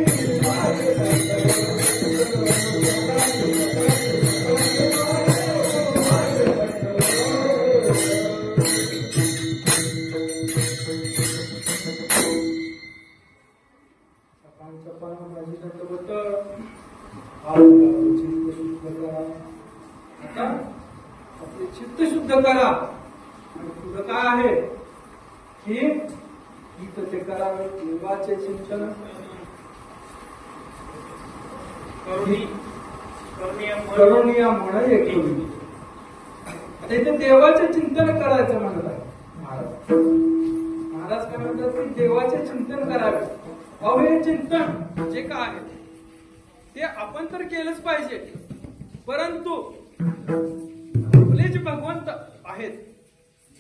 आपले चित्त शुद्ध करा. आणि पुढं काय आहे की गीत ते करावे देवाचे चिंतन करुणिया म्हण एकूण. आता इथे देवाचे चिंतन करायचं म्हणत आहे महाराज. महाराज काय म्हणतात की देवाचे चिंतन करावे. अहो हे चिंतन जे काय आहे ते आपण तर केलंच पाहिजे, परंतु आपले जे भगवंत आहेत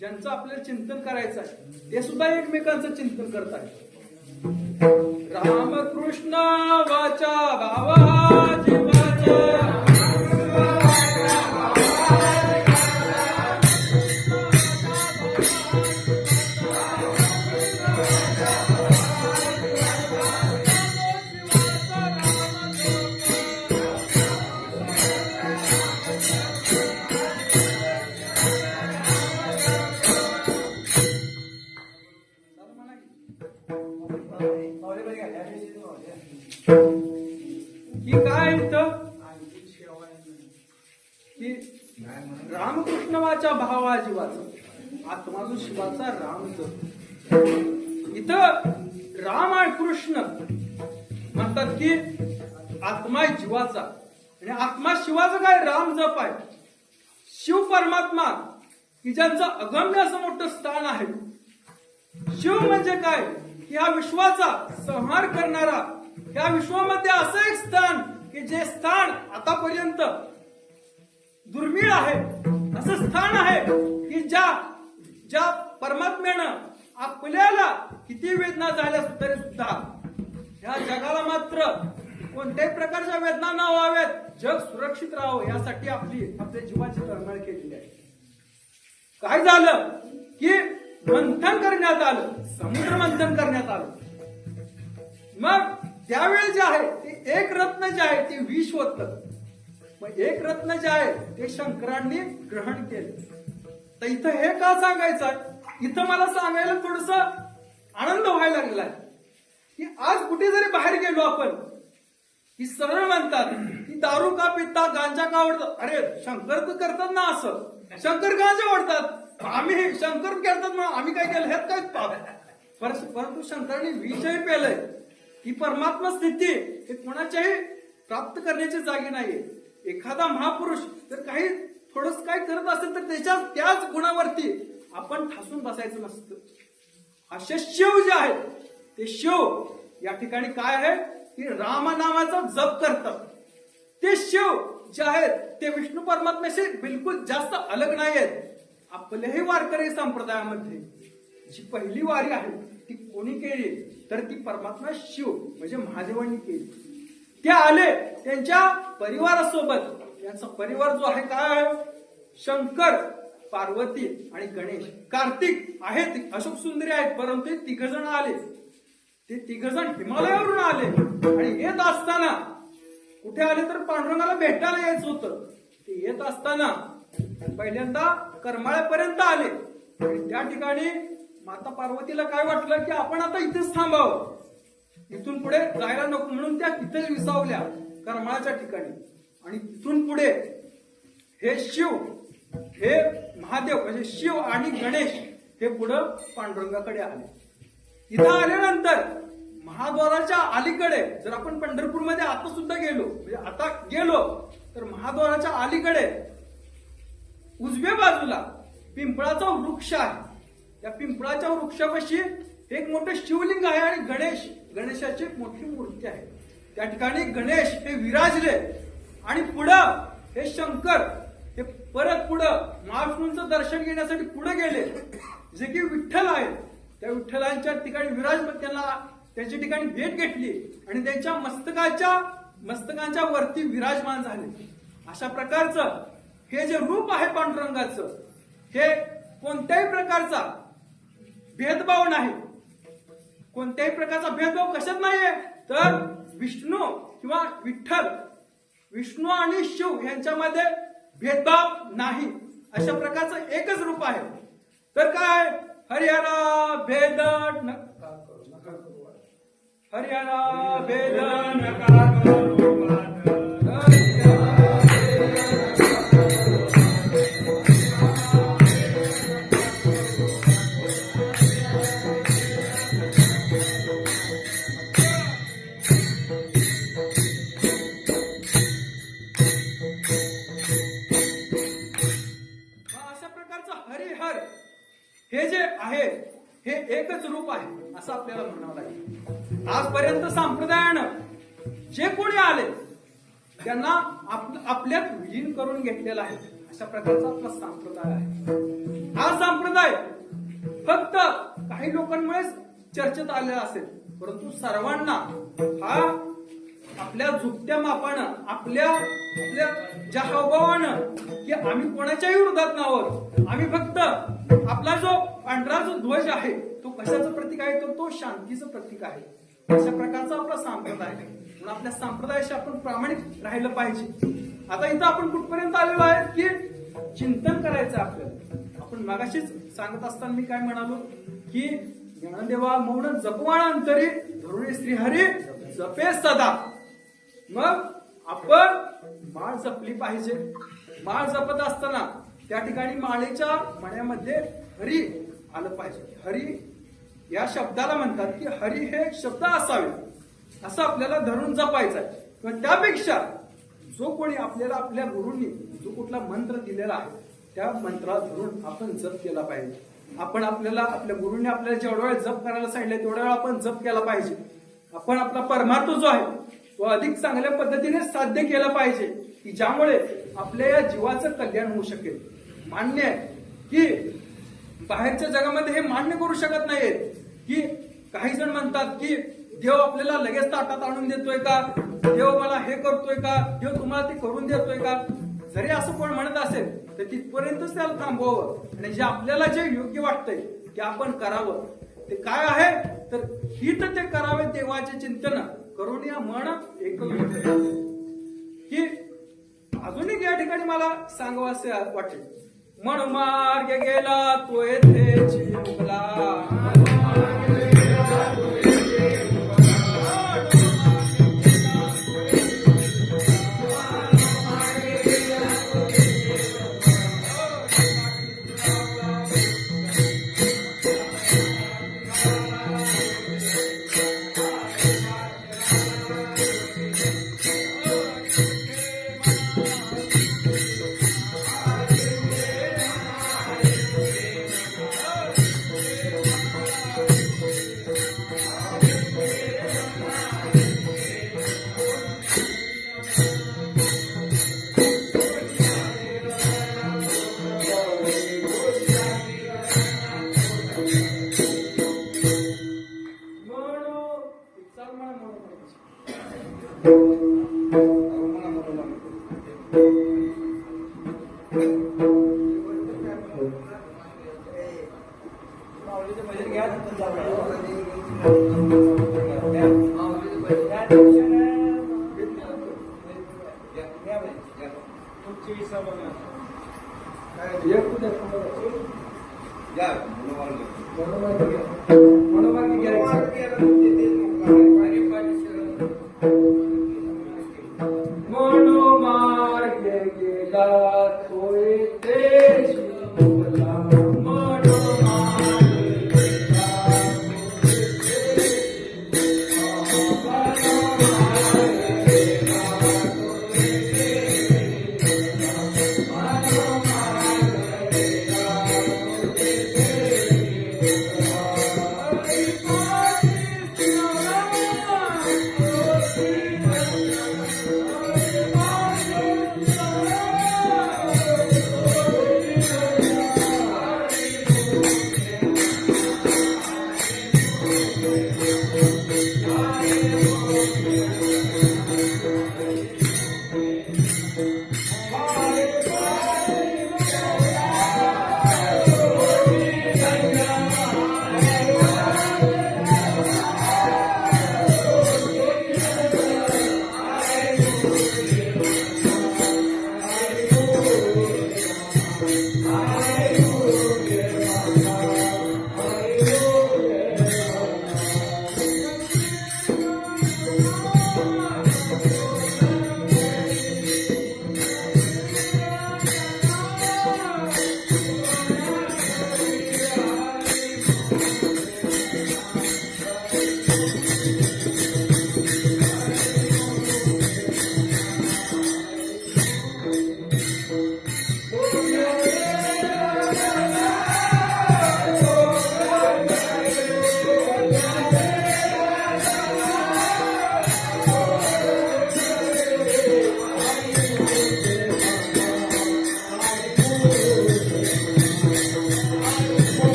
ज्यांचं आपल्याला चिंतन करायचं आहे ते सुद्धा एकमेकांचं चिंतन करत आहेत. रामकृष्ण वाचा भावा जीवाचा ही काय इथं की रामकृष्ण वाचा भावा जीवाचा आत्मा जो शिवाचा राम. इथं राम आणि कृष्ण म्हणतात की आत्मा जीवाचा आणि आत्मा शिवाचा काय राम जप आहे. शिव परमात्मा की ज्यांचं अगम्य असं मोठं स्थान आहे. शिव म्हणजे काय की ह्या विश्वाचा संहार करणारा, ह्या विश्वामध्ये असं एक स्थान की जे स्थान आतापर्यंत दुर्मिळ आहे असं स्थान आहे की ज्या परमात्म्यानं आपल्याला किती वेदना झाल्या तरी सुद्धा ह्या जगाला मात्र कोणत्याही प्रकारच्या वेदना न व्हाव्यात, जग सुरक्षित राहावं यासाठी आपल्या जीवाची तळमळ केलेली आहे. काय झालं की मंथन करण्यात आलं, समुद्र मंथन करण्यात आलं. मग त्यावेळी जे आहे ते एक रत्न जे आहे ते विष होतं. मग एक रत्न जे आहे ते शंकरांनी ग्रहण केलं. तर इथं हे का सांगायचं आहे, इथं मला सांगायला थोडस आनंद व्हायला लागला आहे की आज कुठे जरी बाहेर गेलो आपण की सरळ म्हणतात की दारू का पिता, गांजा का ओढतात. अरे शंकर तर करतात ना असं, शंकर गांजा ओढतात, आम्ही शंकर करतात म्हणून आम्ही काय केलं ह्यात काय पाप. परंतु शंकरांनी विषय पेलय ही परमात्मा स्थिती हे कोणाच्याही प्राप्त करण्याची जागी नाहीये. एखादा महापुरुष तर काही थोडस काय करत असेल तर त्याच गुणावरती आपण ठासून बसायचं नसतं. असे शिव जे आहेत ते शिव या ठिकाणी काय आहे की रामनामाचा जप करतात. ते शिव जे आहेत ते विष्णू परमात्म्याशी बिलकुल जास्त अलग नाही आहेत. आपल्याही वारकरी संप्रदायामध्ये जी पहिली वारी आहे ती कोणी केली तर ती परमात्मा शिव म्हणजे महादेवांनी केली. ते आले त्यांच्या परिवारासोबत. त्यांचा परिवार जो आहे काय आहे, शंकर, पार्वती आणि गणेश. कार्तिक आहेत, अशोक सुंदरी आहेत, परंतु ते तिघजण आले. ते तिघजण हिमालयावरून आले आणि येत असताना कुठे आले तर पांडुरंगाला भेटायला यायचं होतं. ते येत असताना पहिल्यांदा करमाळ्यापर्यंत आले आणि त्या ठिकाणी माता पार्वतीला काय वाटलं की आपण आता इथेच थांबावं, इथून पुढे जायला नको, म्हणून त्या इथेच विसावल्या करमाळ्याच्या ठिकाणी. आणि तिथून पुढे हे शिव, हे महादेव म्हणजे शिव आणि गणेश हे पुढं पांडुरंगाकडे आले. इथं आल्यानंतर महाद्वाराच्या अलीकडे जर आपण पंढरपूरमध्ये आता सुद्धा गेलो म्हणजे आता गेलो तर महाद्वाराच्या अलीकडे उजव्या बाजूला पिंपळाचा वृक्ष आहे. त्या पिंपळाच्या वृक्षापाशी एक मोठं शिवलिंग आहे आणि गणेशाची एक मोठी मूर्ती आहे. त्या ठिकाणी गणेश हे विराजले आणि पुढं हे शंकर हे परत पुढं महाविष्णूंचं दर्शन घेण्यासाठी पुढे गेले. जे की विठ्ठल आहेत त्या विठ्ठलांच्या ठिकाणी त्यांच्या ठिकाणी भेट घेतली आणि त्यांच्या मस्तकांच्या वरती विराजमान झाले. अशा प्रकारचं हे जे रूप आहे पांडुरंगाचं हे कोणत्याही प्रकारचा भेदभाव नाही. कोणत्याही प्रकारचा भेदभाव कशात नाहीये तर विष्णू किंवा विष्णू आणि शिव यांच्यामध्ये भेदभाव नाही. अशा प्रकारचं एकच रूप आहे. तर काय हरिहरा भेद नका करू, हरिहरा भेद नका करू. हे जे आहे हे एकच रूप आहे असं आपल्याला म्हणावं लागेल. आजपर्यंत संप्रदायानं जे कोणी आले त्यांना आपल्यात विलीन करून घेतलेला आहे. अशा प्रकारचा आपला संप्रदाय आहे. हा संप्रदाय फक्त काही लोकांमुळे चर्चेत आलेला असेल परंतु सर्वांना हा आपल्या झुकत्या मापानं आपल्या ज्या हावभावानं की आम्ही कोणाच्याही विरोधात नाहोत, आम्ही फक्त आपला जो पांढरा जो ध्वज आहे तो कशाचं प्रतीक आहे तर तो शांतीचं प्रतीक आहे. अशा प्रकारचा आपला संप्रदाय आहे. म्हणून आपल्या संप्रदायाशी आपण प्रामाणिक राहिलं पाहिजे. आता इथं आपण कुठपर्यंत आलेलो आहे की चिंतन करायचं आपल्याला. आपण मगाशीच सांगत असताना मी काय म्हणालो की ज्ञानदेवा मौन जपवानंतरी धरुणे श्रीहरी जपे सदा. मग आपण माळ जपली पाहिजे. माळ जपत असताना त्या ठिकाणी माळेच्या मण्यामध्ये हरी आलं पाहिजे. हरी या शब्दाला म्हणतात की हरी हे शब्द असावे असं आपल्याला धरून जपायचं आहे. पण त्यापेक्षा जो कोणी आपल्याला आपल्या गुरूंनी जो कुठला मंत्र दिलेला आहे त्या मंत्राला धरून आपण जप केला पाहिजे. आपण आपल्या गुरूंनी आपल्याला जेवढा वेळ जप करायला सांगितलं तेवढ्या वेळ आपण जप केला पाहिजे. आपण आपला परमार्थ जो आहे तो अधिक चांगल्या पद्धतीने साध्य केला पाहिजे की ज्यामुळे आपल्या या जीवाचं कल्याण होऊ शकेल. मान्य आहे की बाहेरच्या जगामध्ये हे मान्य करू शकत नाहीत की काही जण म्हणतात की देव आपल्याला लगेच ताटात आणून देतोय का, देव मला हे करतोय का, देव तुम्हाला ते करून देतोय का. जरी असं कोण म्हणत असेल तर तिथपर्यंतच त्याला थांबवावं आणि जे आपल्याला जे योग्य वाटतंय ते आपण करावं. ते काय आहे तर हित ते करावे देवाचे चिंतन करून या मन एकमेव की अजून एक या ठिकाणी मला सांगावं असे वाटेल. मन मार्ग गेला तो येथे चिमुकला,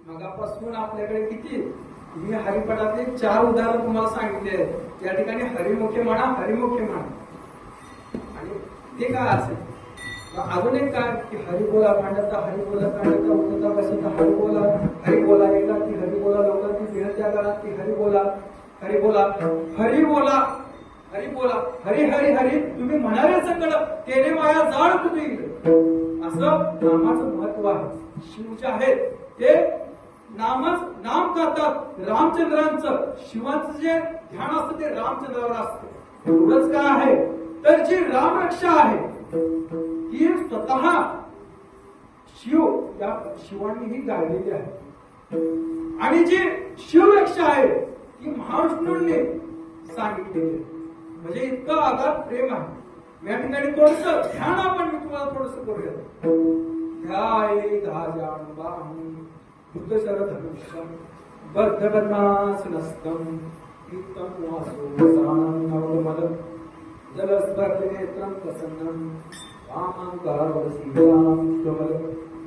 मगापासून आपल्याकडे किती मी हरिपटातले 4 उदाहरण तुम्हाला सांगितले आहेत. त्या ठिकाणी हरिमुखे म्हणा, हरिमुखे म्हणा. आणि ते काय असेल अजून एक काय की हरिबोला भांडता, हरिबोला कांडता, उठता बसता, हरिबोला हरिबोला एका ती हरिबोला लोकांची बिहत्या काळात ती हरिबोला हरिबोला हरिबोला हरिबोला हरी हरी हरी तुम्ही म्हणाले संकट तेने माया जाळ तुम्ही असं नामाचं महत्व आहे. शिव जे आहे ते नाम करतात रामचंद्रांचं. शिवाचं जे ध्यान असतं ते रामचंद्रावर असतं. एवढंच काय आहे तर जी रामरक्षा आहे ती स्वतः शिव या शिवांनी ही गाळलेली आहे. आणि जी शिवरक्षा आहे ती महाविष्णूंनी सांगितलेली आहे. म्हणजे इतकं आगाध प्रेम आहे. या ठिकाणी थोडस ध्यान आपण मी तुम्हाला थोडस करूया. ध्याये धाजानुबाहं धृतशरधनुष्यं बद्धकर्णासनस्थं कीर्तं वासोसानं नवमदं जलस्पर्शनेत्रं प्रसन्नं वामाङ्कारवसीतां कमलं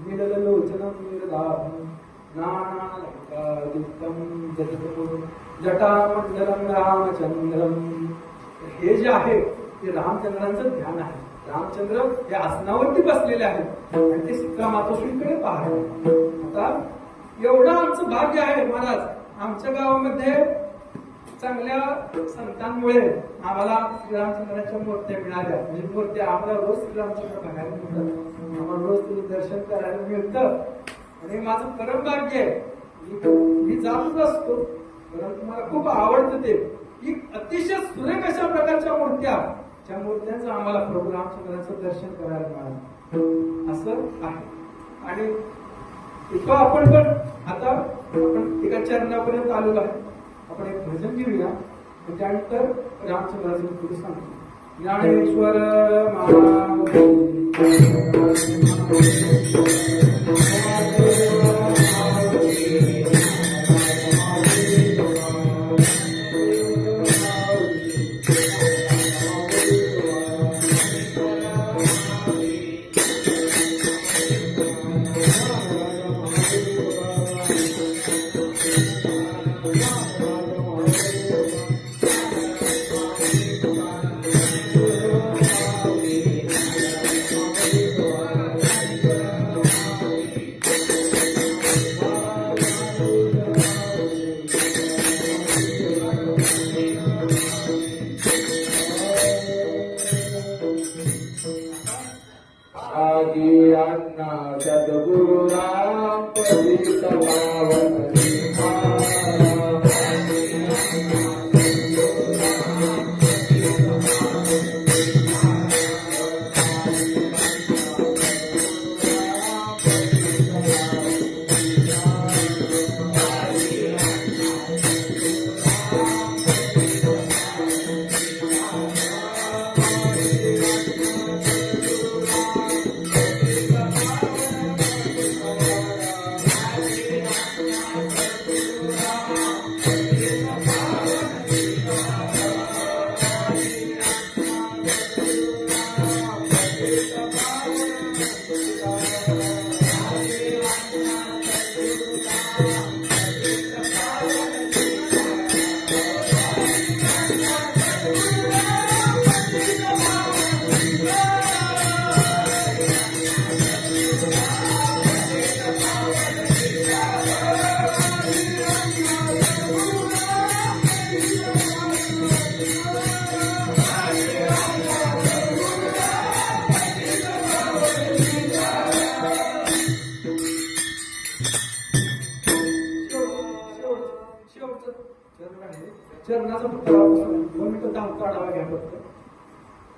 नीललोचनं नीलदाभं नानालङ्कारयुक्तं जटामण्डलं रामचंद्रम. हे जे आहे ते रामचंद्रांचं ध्यान आहे. रामचंद्र हे आसनावरती बसलेले आहेत आणि ते सीता मातोश्रीकडे पाहतात. आता एवढं आमचं भाग्य आहे महाराज. आमच्या गावामध्ये चांगल्या संतांमुळे आम्हाला श्रीरामचंद्राच्या मूर्त्या मिळाल्या. म्हणजे मूर्त्या आम्हाला रोज श्रीरामचंद्र बघायला मिळतात, आम्हाला रोज तिथे दर्शन करायला मिळतं आणि माझं परम भाग्य आहे. मी जातच असतो, परंतु मला खूप आवडतं ते की अतिशय सुरेख अशा प्रकारच्या मूर्त्या, त्या मूर्त्यांचं आम्हाला प्रभू रामचंद्राचं दर्शन करायला मिळालं असं आहे. आणि इथं आपण पण आता आपण एका चरणापर्यंत आलेलो आहे. आपण एक भजन घेऊया आणि त्यानंतर रामचंद्राचं पुढे सांगतो. ज्ञानेश्वर चरणाचा फक्त 2 मिनिटं धावता आढावा घ्या फक्त.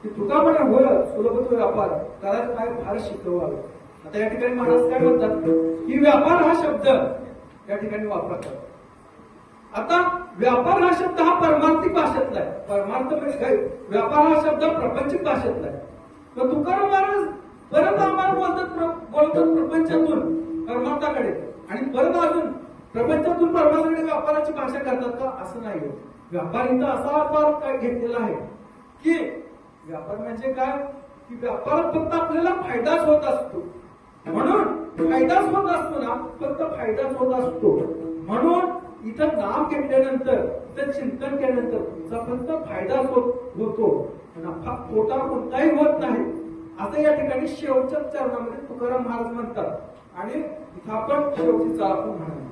की तुका म्हणे होय सुलभ तो व्यापार करायचं काय फार शिकवावं. आता या ठिकाणी महाराज काय म्हणतात की व्यापार हा शब्द या ठिकाणी वापरतात. आता व्यापार हा शब्द हा परमार्थिक भाषेतला आहे. परमार्थ म्हणजे काय? व्यापार हा शब्द प्रपंचिक भाषेतला आहे. तर तुकाराम महाराज परत आम्हाला बोलतात प्रपंचातून परमार्थाकडे आणि परत अजून प्रपंचातून परमार्थाकडे व्यापाराची भाषा करतात का? असं नाही. व्यापार इथं असा अर्थ काय घेतलेला आहे की व्यापार म्हणजे काय की व्यापारात फक्त आपल्याला फायदाच होत असतो. म्हणून फायदाच होत असतो ना, फक्त फायदाच होत असतो. म्हणून इथं नाम घेतल्यानंतर इथं चिंतन केल्यानंतर तुमचा फक्त फायदाच होतो, नफा तोटा कोणताही होत नाही असं या ठिकाणी शेवटच्या चरणामध्ये तुकाराम महाराज म्हणतात. आणि इथं आपण शेवटची चाल आपण म्हणाली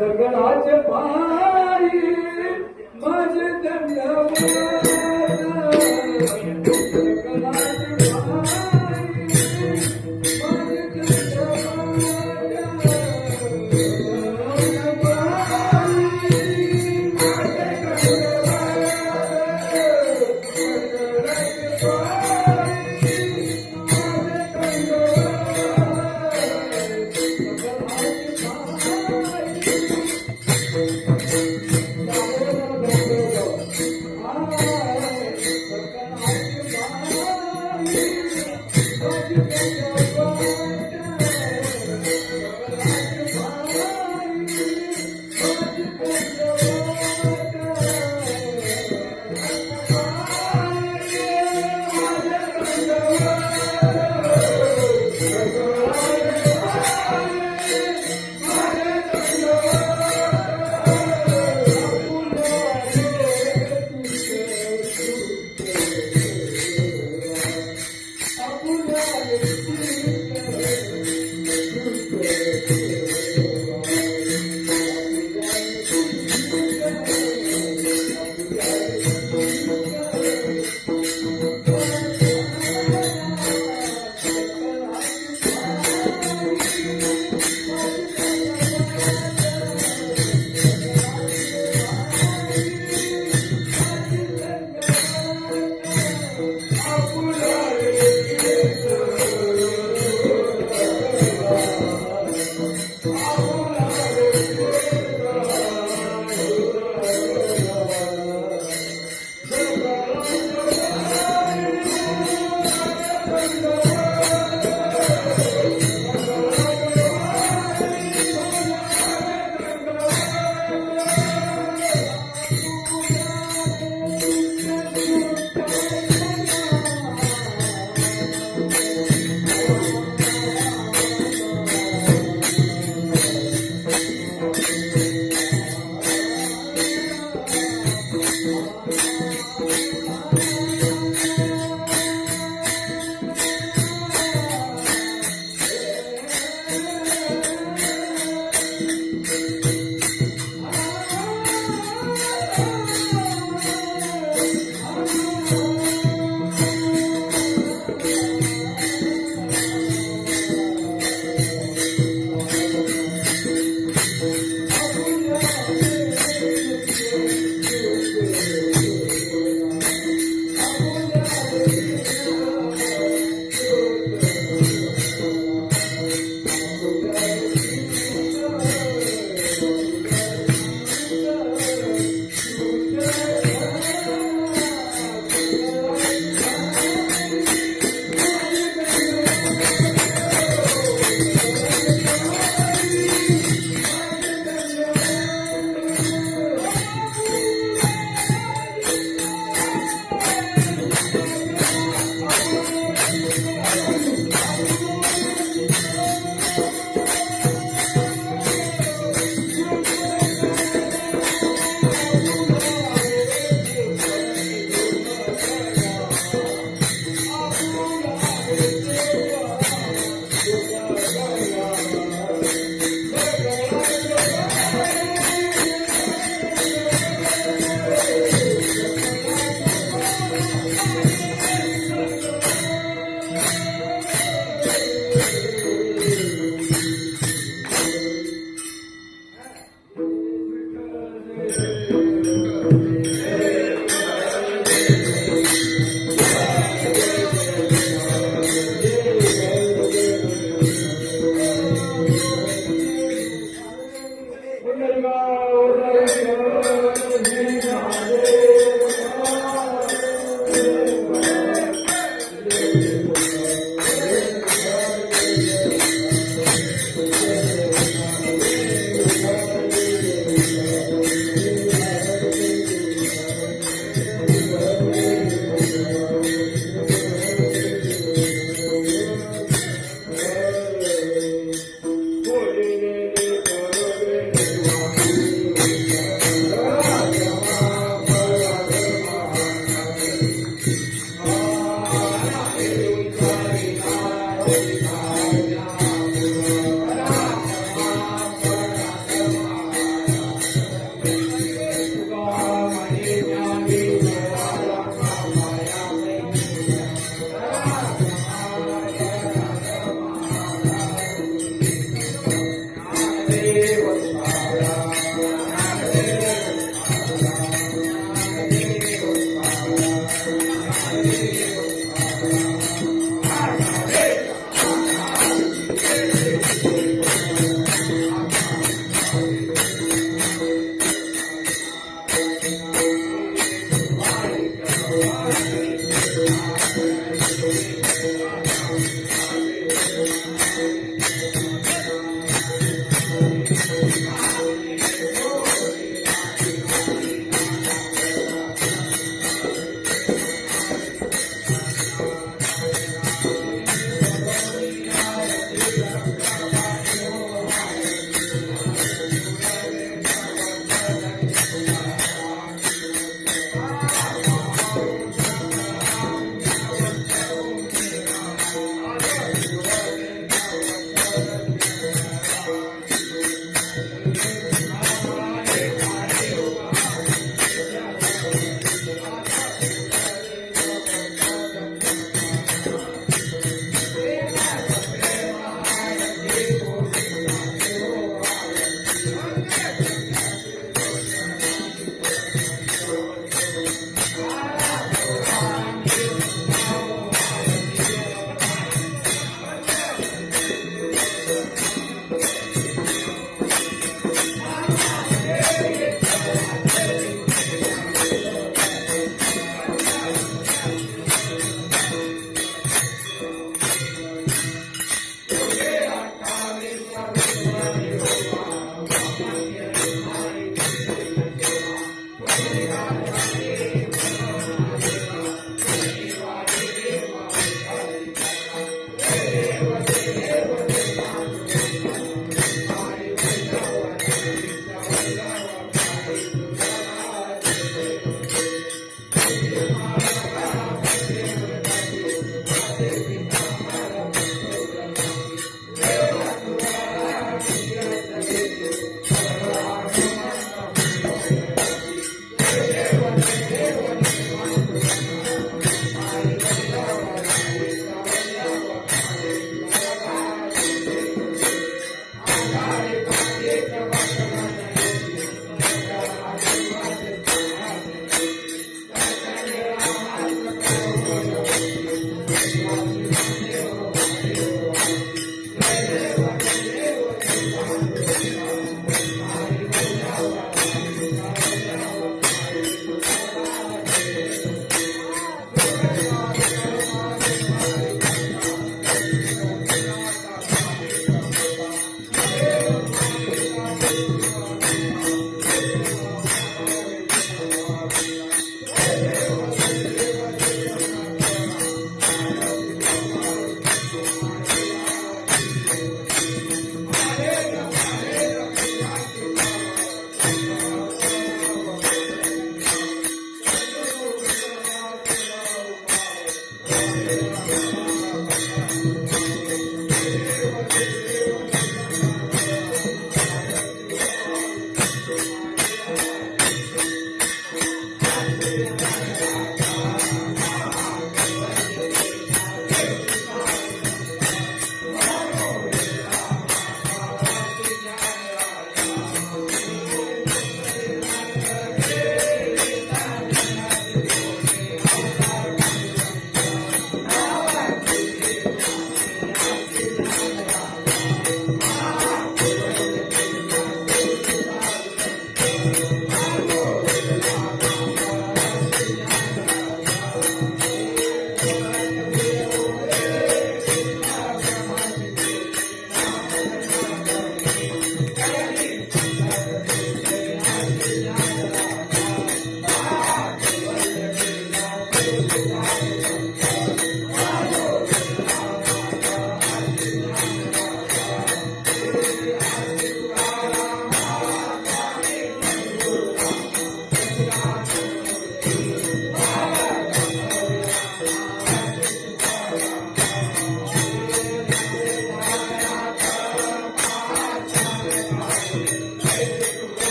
दगडाचे पायी माझे दंडवत दगडाचे पायी माझे दंडवत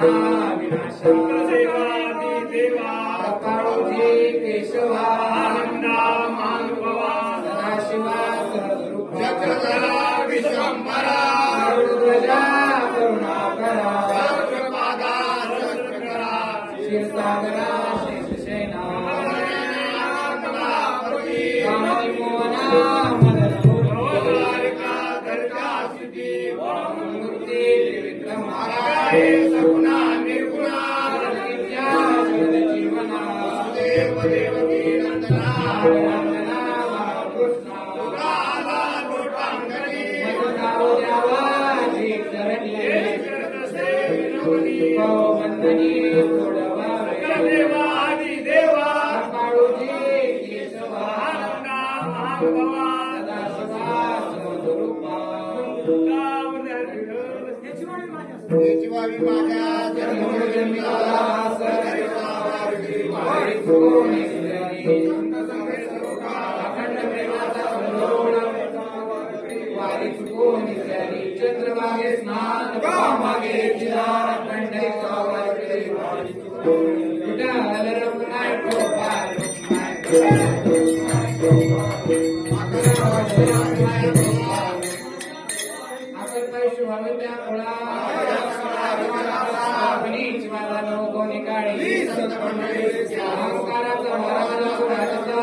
विनाशा देवादी देवा काळोजी केशवा आनंदा मानभवा सदाशिवा सहस्रुपा चक्रधरा विश्वंभरा गरुडध्वजा करुणाकरा सहस्रपादा सहस्रकरा क्षीरसागरा शेषशयना कमलापती कामिनीमोहना मदनमूर्ती द्वारका दर्गा सिद्धी मूर्ती त्रिविक्रमा हे सगुणा निर्गुणा विद्या जीवना देव देवकी नंदना वंदना महाकृष्णा राधा लोटांगणी मधुनाव द्यावा जीवधरणी शरणसे विनवनी वंदनी सोडवावे देवादी देवा काळोजी केशवा आनंदा मानभवा सदाशिवा सहस्रुपा देशवावी माझ्या जन्मोजन्मिका सहस्रवारी वारी कोणी सुधारी अखंड प्रेमाचा संभ्रमण वारी चुकोनी सरी चंद्रभागे स्नान मागे चिरार पंढरीचा वारी विठ्ठल रखुमाय गोपाल आपण पैसे व्हावे त्या कोळा आपणीच माझा लोकोनी काळी संस्काराचा वराला सुराचा